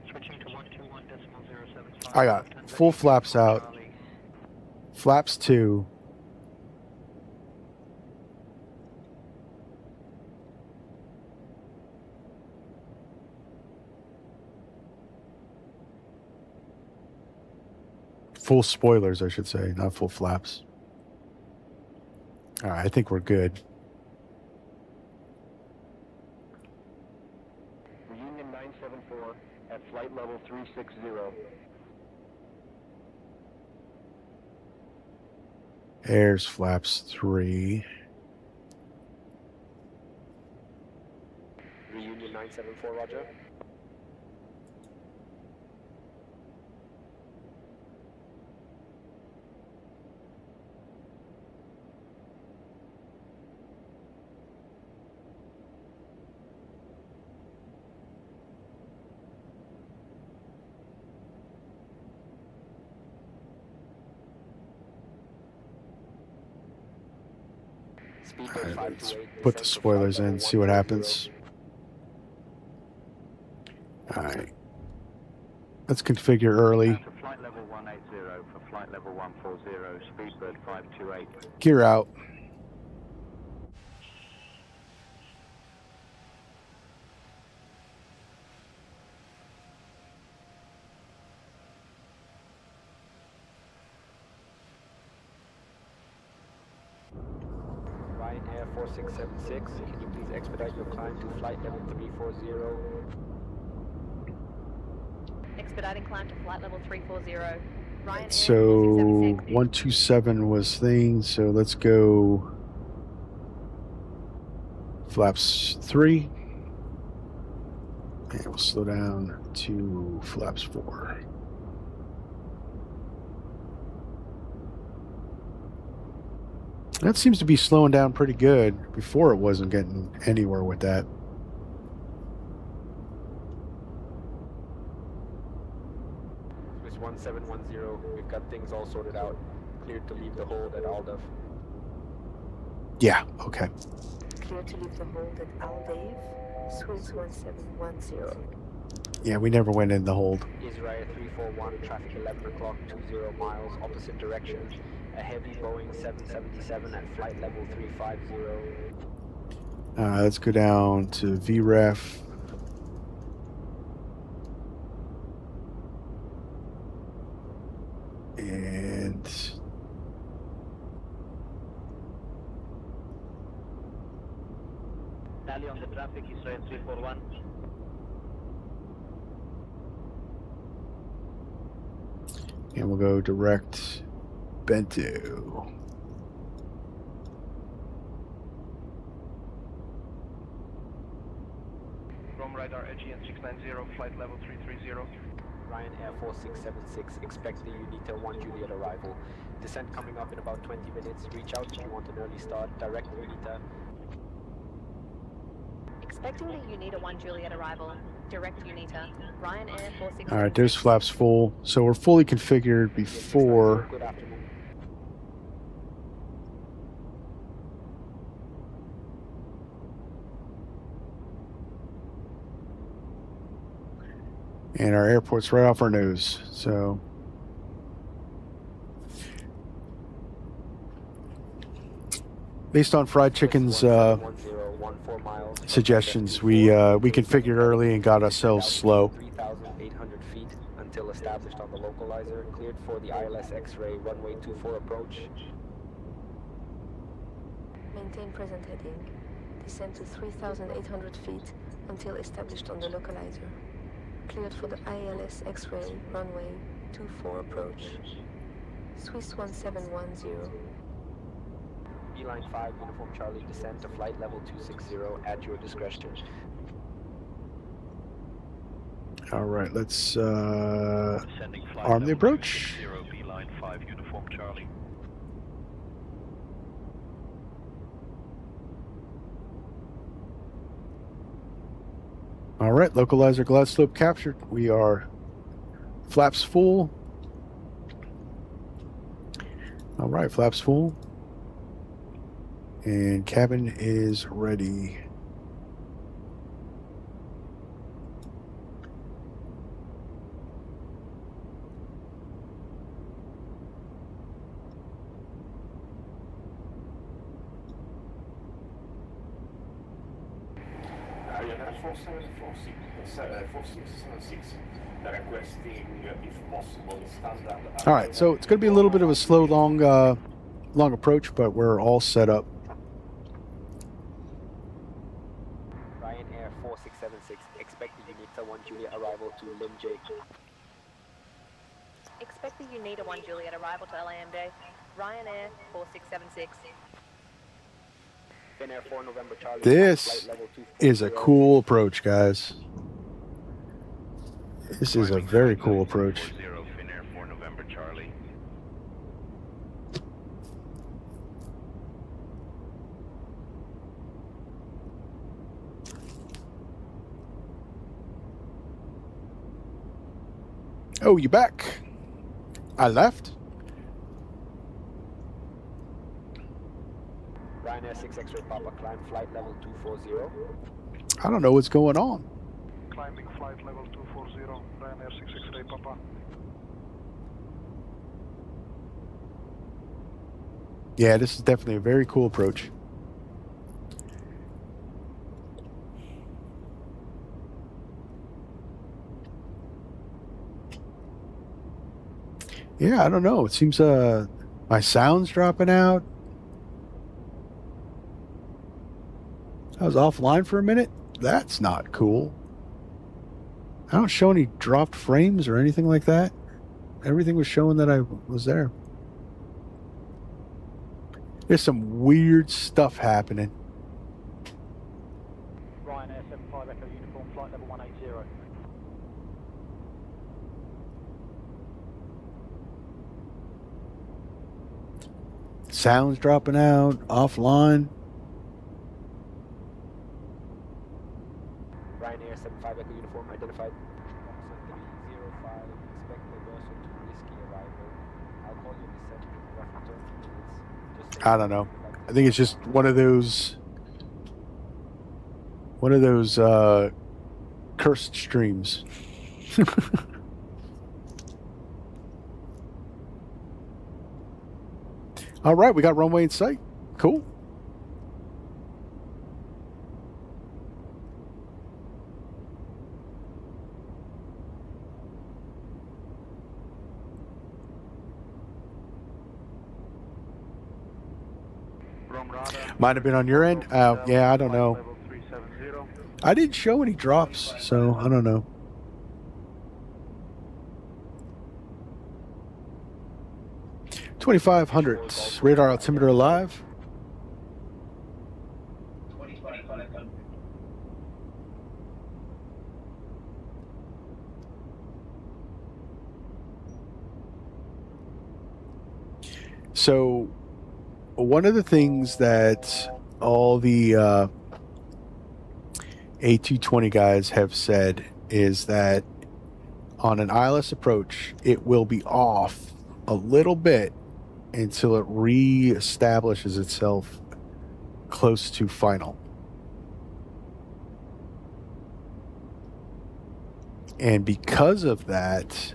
Switching to 121.075. I got full flaps out. Flaps 2. Full spoilers, I should say, not full flaps. All right, I think we're good. Reunion 974 at flight level 360. There's flaps 3. Reunion 974, roger. All right, let's put the spoilers in, see what happens. All right. Let's configure early. For flight level 180, for flight level 140, Speedbird 528. Gear out. Ryanair 4676, can you please expedite your climb to flight level 340? Expediting climb to flight level 340. Ryanair So 4676. 127 was thing, so let's go flaps 3. And we'll slow down to flaps 4. That seems to be slowing down pretty good. Before it wasn't getting anywhere with that. Swiss 1710, we've got things all sorted out. Cleared to leave the hold at Aldov. Yeah, okay. Clear to leave the hold at Aldave, Swiss 1710. Yeah, we never went in the hold. Israel 341, traffic 11 o'clock, 20 miles, opposite direction. A heavy Boeing 777 at flight level 350. Let's go down to VREF. And Tally on the traffic, Israel 341. and we'll go direct Bento. Rome radar Aegean 690, flight level 330. Ryanair 4676, expect the UNITA 1 Juliet arrival. Descent coming up in about 20 minutes. Reach out if you want an early start. Direct UNITA. Expecting the UNITA 1 Juliet arrival. Direct UNITA. Ryanair 4676. All right, there's flaps full. So we're fully configured before. Good afternoon. And our airport's right off our nose. So based on Fried Chicken's suggestions, we configured early and got ourselves slow. 3,800 feet until established on the localizer. Cleared for the ILS X-ray runway 24 approach. Maintain present heading. Descend to 3,800 feet until established on the localizer. Cleared for the ILS X-ray runway 24 approach. Swiss 1710. beeline 5, uniform Charlie, descend to flight level 260 at your discretion. All right, let's Descending flight arm the level approach. 260, beeline 5, uniform Charlie. All right, localizer glide slope captured. We are flaps full. All right, flaps full. And cabin is ready. Ryanair 4676 requesting, if possible, standard. All right, so it's going to be a little bit of a slow, long approach, but we're all set up. Ryanair 4676, expect the UNITA 1 Juliet arrival to Lim J. Expect the UNITA 1 Juliet arrival to LAMJ. Ryanair 4676. Finnair 4 November Charlie. This is a cool approach, guys. This is a very cool approach. Finnair 4 November Charlie. Oh, you back? I left? Ryanair 6 X-ray Papa, climb flight level 240. I don't know what's going on. Climbing flight level 240, Ryanair 6 X-ray Papa. Yeah, this is definitely a very cool approach. Yeah, I don't know. It seems my sound's dropping out. I was offline for a minute. That's not cool. I don't show any dropped frames or anything like that. Everything was showing that I was there. There's some weird stuff happening. Ryanair 75 Echo uniform, flight level 180. Sounds dropping out, offline. Ryanair 75 Echo uniform, identified. 305, expect reversal to risky arrival. I'll call you descent in roughly 20 minutes. I don't know. I think it's just one of those cursed streams. All right, we got runway in sight. Cool. Might have been on your end. Yeah, I don't know. I didn't show any drops, so I don't know. $2,500. Radar altimeter alive. So one of the things that all the A220 guys have said is that on an ILS approach, it will be off a little bit until it reestablishes itself close to final. And because of that,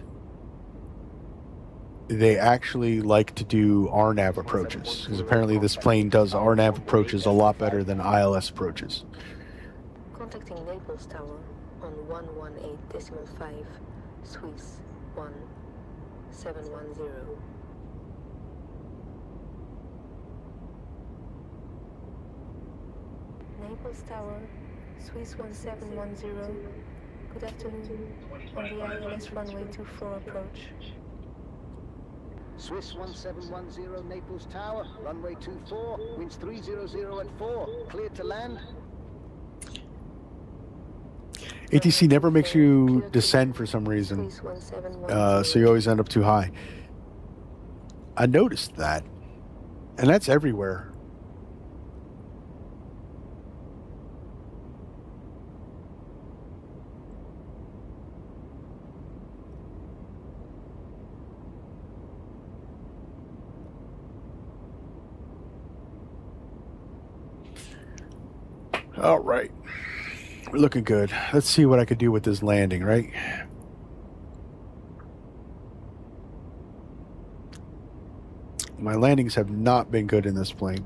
they actually like to do RNAV approaches, because apparently this plane does RNAV approaches a lot better than ILS approaches. Contacting Naples Tower on 118.5, Swiss 1710. Naples Tower, Swiss 1710. Good afternoon. On the ILS runway 24 approach. Swiss 1710 Naples Tower, runway 24, winds 300 at 4, cleared to land. ATC never makes you descend for some reason, so you always end up too high. I noticed that, and that's everywhere. All right. We're looking good. Let's see what I could do with this landing, right? My landings have not been good in this plane.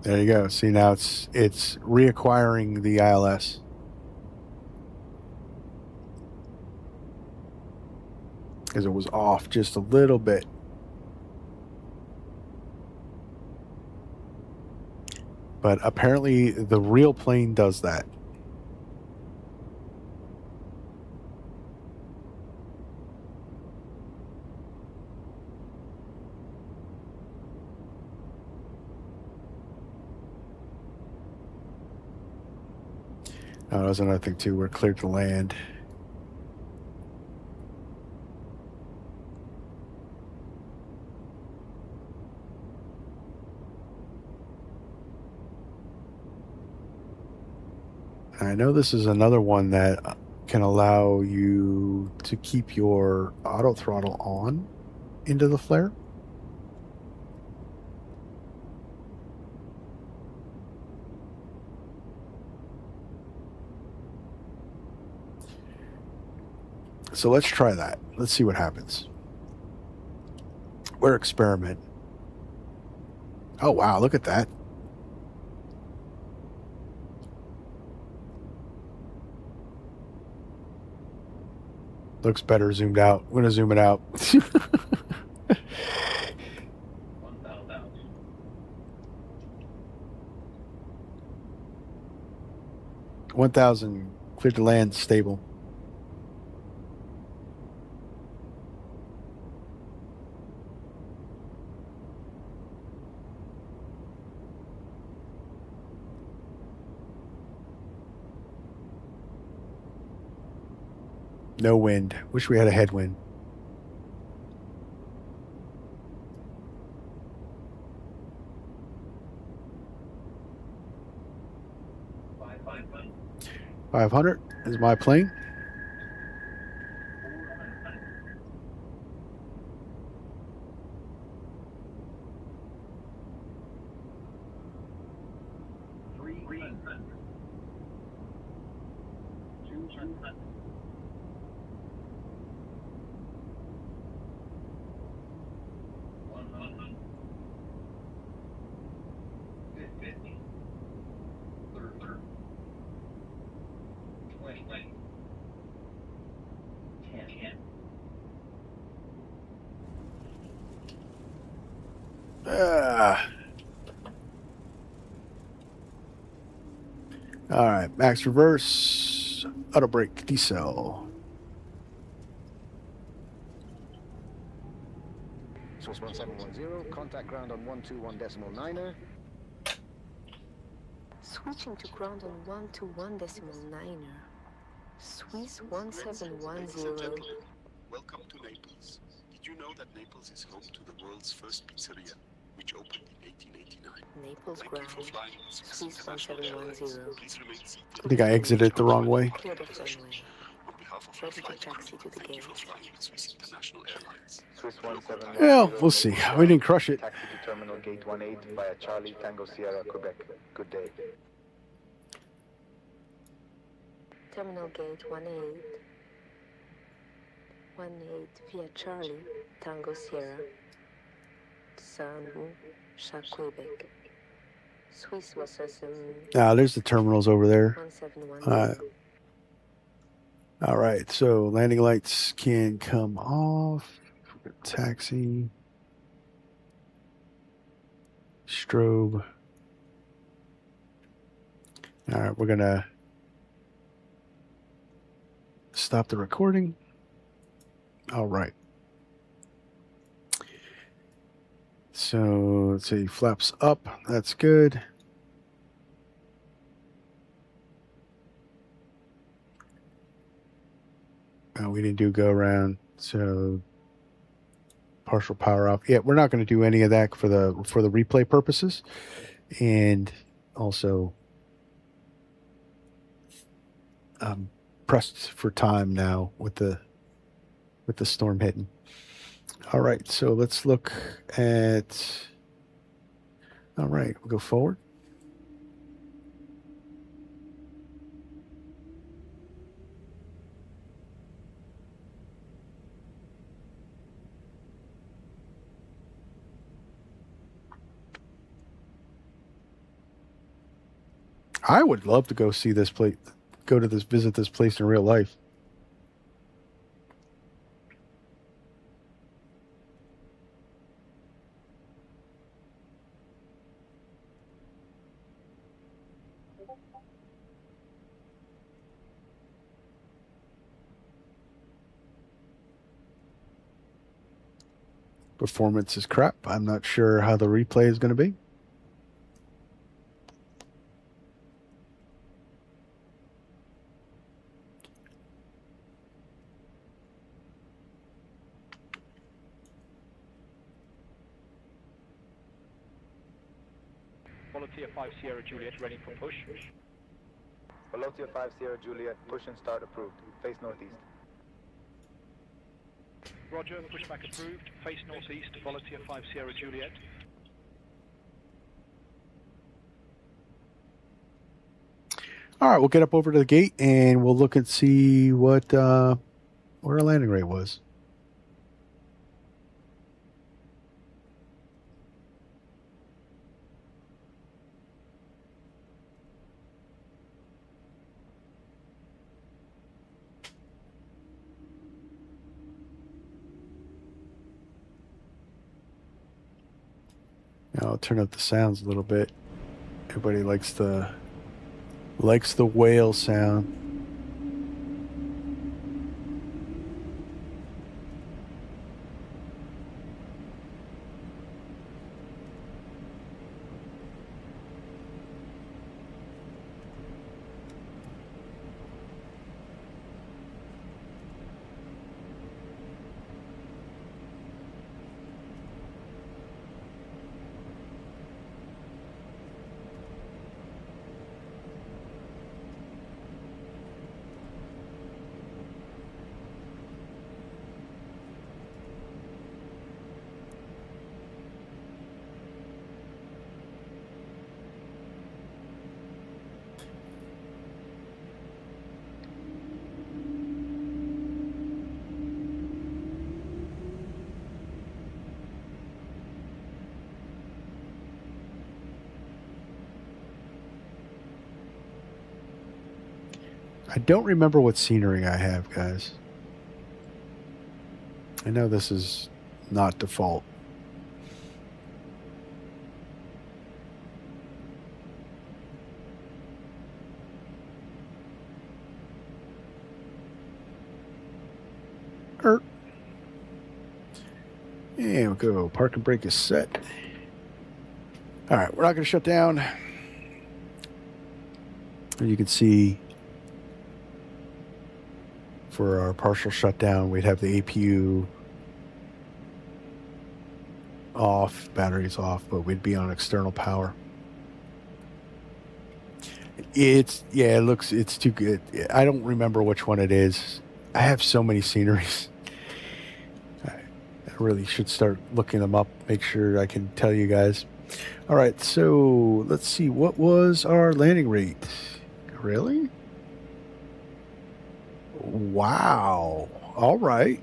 There you go. See, now it's reacquiring the ILS. Because it was off just a little bit. But apparently the real plane does that. Oh, that was another thing too. We're cleared to land. I know this is another one that can allow you to keep your auto throttle on into the flare. So let's try that. Let's see what happens. We're experiment. Oh, wow. Look at that. Looks better zoomed out. I'm going to zoom it out. 1,000. Cleared to land. Stable. No wind. Wish we had a headwind. $500 is my plane. All right, max reverse, auto brake, decel. Swiss 1710, contact ground on 121.9er. Switching to ground on 121.9er. Swiss Ladies and 1710. gentlemen, welcome to Naples. Did you know that Naples is home to the world's first pizzeria, which opened in 1889? Naples Thank you for ground. flying with Swiss International Airlines. 1710. Please remain seated. I think I exited the wrong way. Clear the runway. On behalf of our Ready to flight taxi crew, to the thank you gate. for flying with Swiss International Airlines. Swiss Local time. 1710. Well, we'll see. We didn't crush it. Taxi to Terminal Gate 18 via Charlie Tango Sierra, Quebec. Good day. Terminal gate 18. 18 via Charlie, Tango Sierra. Saint-Louis, Quebec. Swiss 1710. There's the terminals over there. All right, so landing lights can come off. Taxi. Strobe. All right, we're going to stop the recording. All right. So let's see, flaps up. That's good. We didn't do go around, so partial power off. Yeah, we're not going to do any of that for the replay purposes, and also pressed for time now with the storm hitting. All right, so let's look at. All right, we'll go forward. I would love to go see this place, visit this place in real life. Performance is crap. I'm not sure how the replay is going to be. Volunteer 5 Sierra Juliet ready for push. Volunteer 5 Sierra Juliet, push and start approved. Face northeast. Roger, pushback approved. Face northeast, Volunteer 5 Sierra Juliet. All right, we'll get up over to the gate and we'll look and see what where our landing rate was. Now I'll turn up the sounds a little bit. Everybody likes the whale sound. I don't remember what scenery I have, guys. I know this is not default. And we'll go. Park and brake is set. All right, we're not going to shut down. As you can see, for our partial shutdown, we'd have the APU off, batteries off, but we'd be on external power. It's too good. I don't remember which one it is. I have so many sceneries. I really should start looking them up, make sure I can tell you guys. All right, so let's see. What was our landing rate? Really? Wow. All right.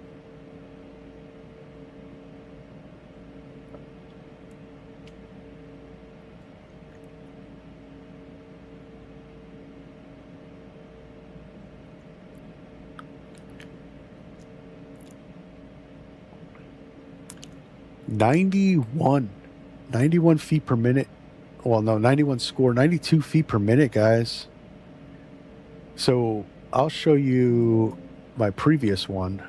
Ninety-one feet per minute. Well, no, 91 score, 92 feet per minute, guys. So I'll show you my previous one.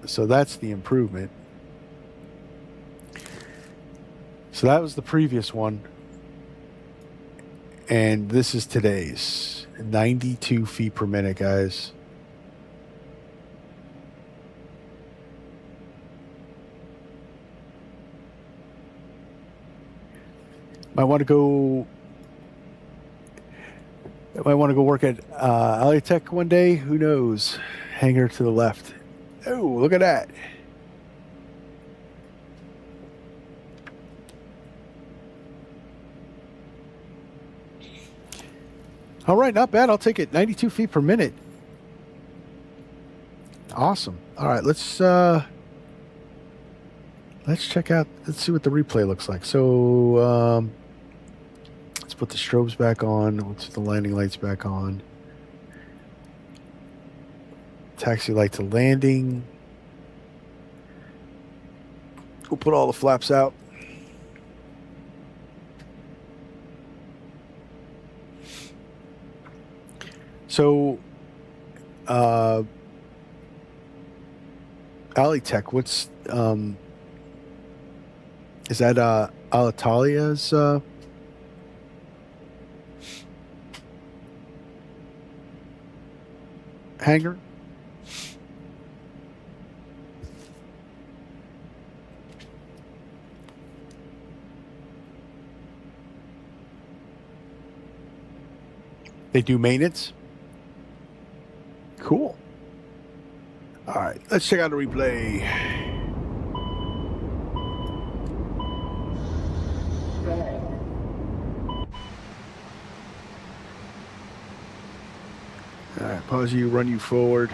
So that's the improvement. So that was the previous one. And this is today's. 92 feet per minute, guys. Might want to go work at Alitech one day. Who knows? Hangar to the left. Oh, look at that. All right, not bad. I'll take it. 92 feet per minute. Awesome. All right, let's check out. Let's see what the replay looks like. So let's put the strobes back on. Let's put the landing lights back on. Taxi light to landing. We'll put all the flaps out. So, Alitech, what's is that Alitalia's hangar? They do maintenance? Cool. All right, let's check out the replay. All right, pause you, run you forward.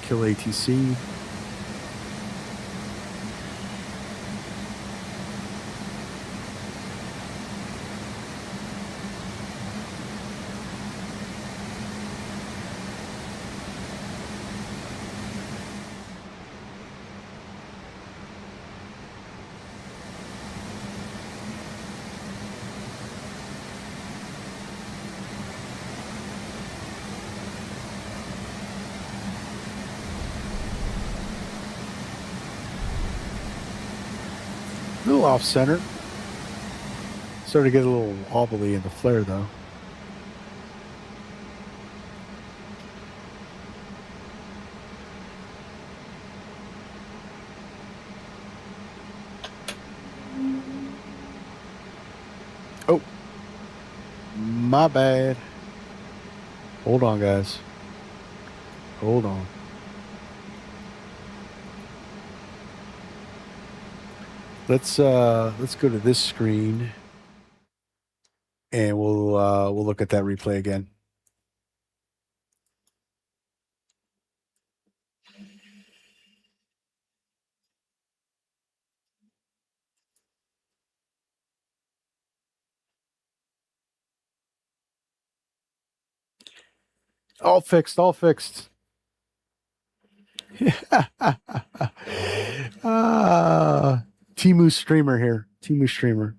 Kill ATC. A little off center. Started to get a little wobbly in the flare though. Oh, my bad. Hold on, guys. Hold on. Let's go to this screen, and we'll look at that replay again. All fixed, all fixed. Timu streamer here. Timu streamer.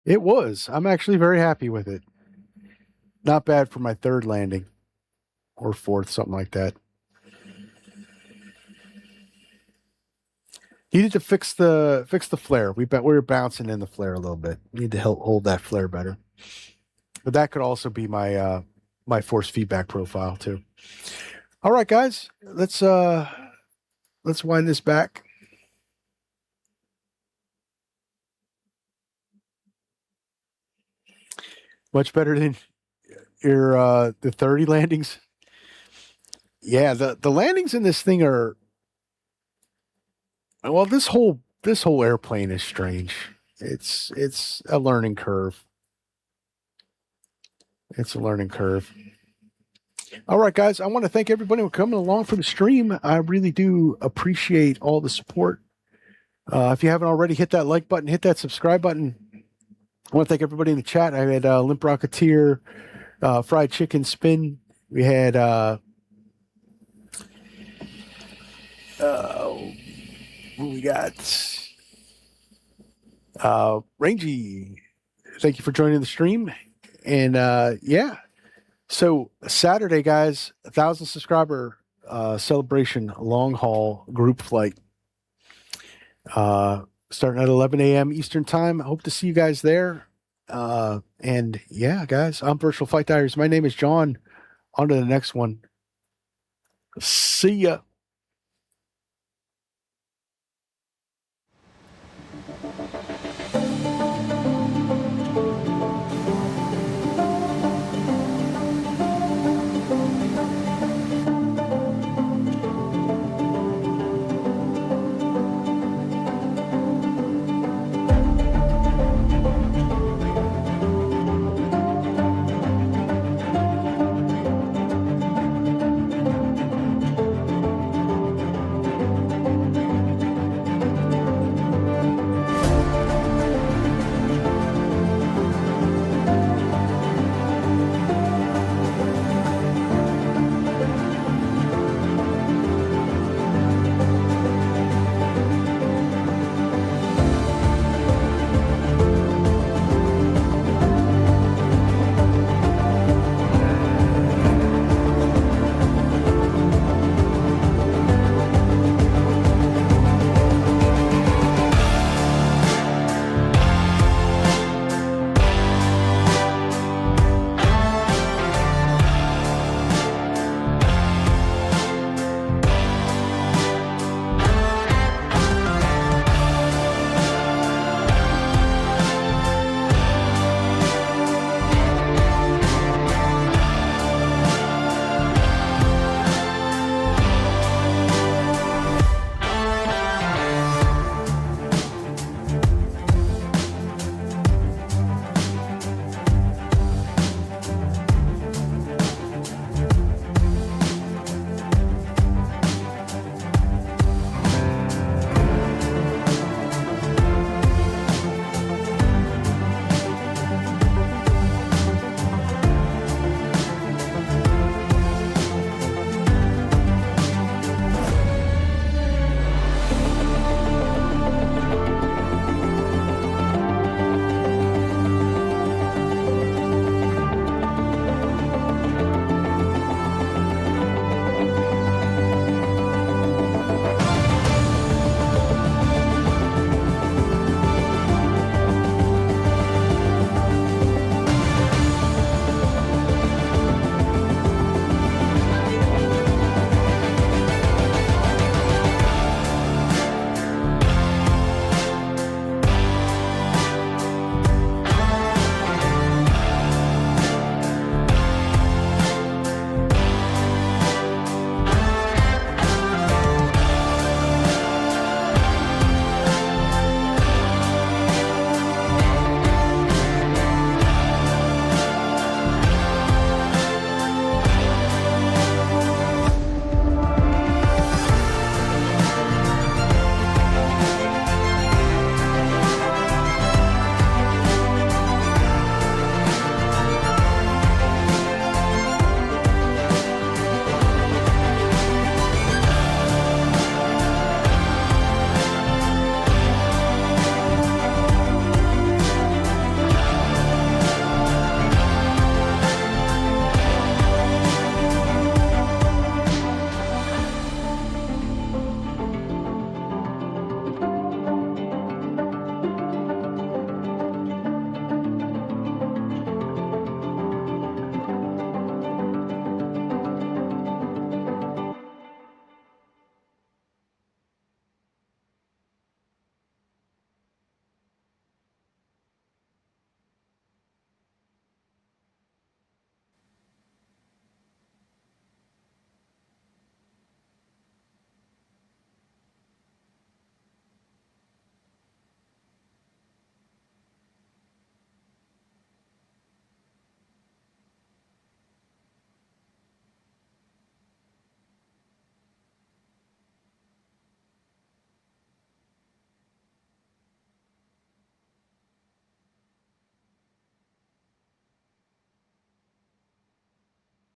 It was. I'm actually very happy with it. Not bad for my third landing or fourth, something like that. Needed to fix the flare. We were bouncing in the flare a little bit. Need to help hold that flare better. But that could also be my my force feedback profile too. All right, guys, let's wind this back. Much better than your the 30 landings. Yeah, the landings in this thing are, well, this whole airplane is strange. It's a learning curve. It's a learning curve. All right, guys, I want to thank everybody for coming along for the stream. I really do appreciate all the support. If you haven't already, hit that like button, hit that subscribe button. I want to thank everybody in the chat. I had Limp Rocketeer, Fried Chicken Spin. We had who we got? Rangy. Thank you for joining the stream. And yeah. So Saturday, guys, 1,000 subscriber celebration long haul group flight. Starting at 11 a.m. Eastern time. I hope to see you guys there. And yeah, guys, I'm Virtual Flight Diaries. My name is John. On to the next one. See ya.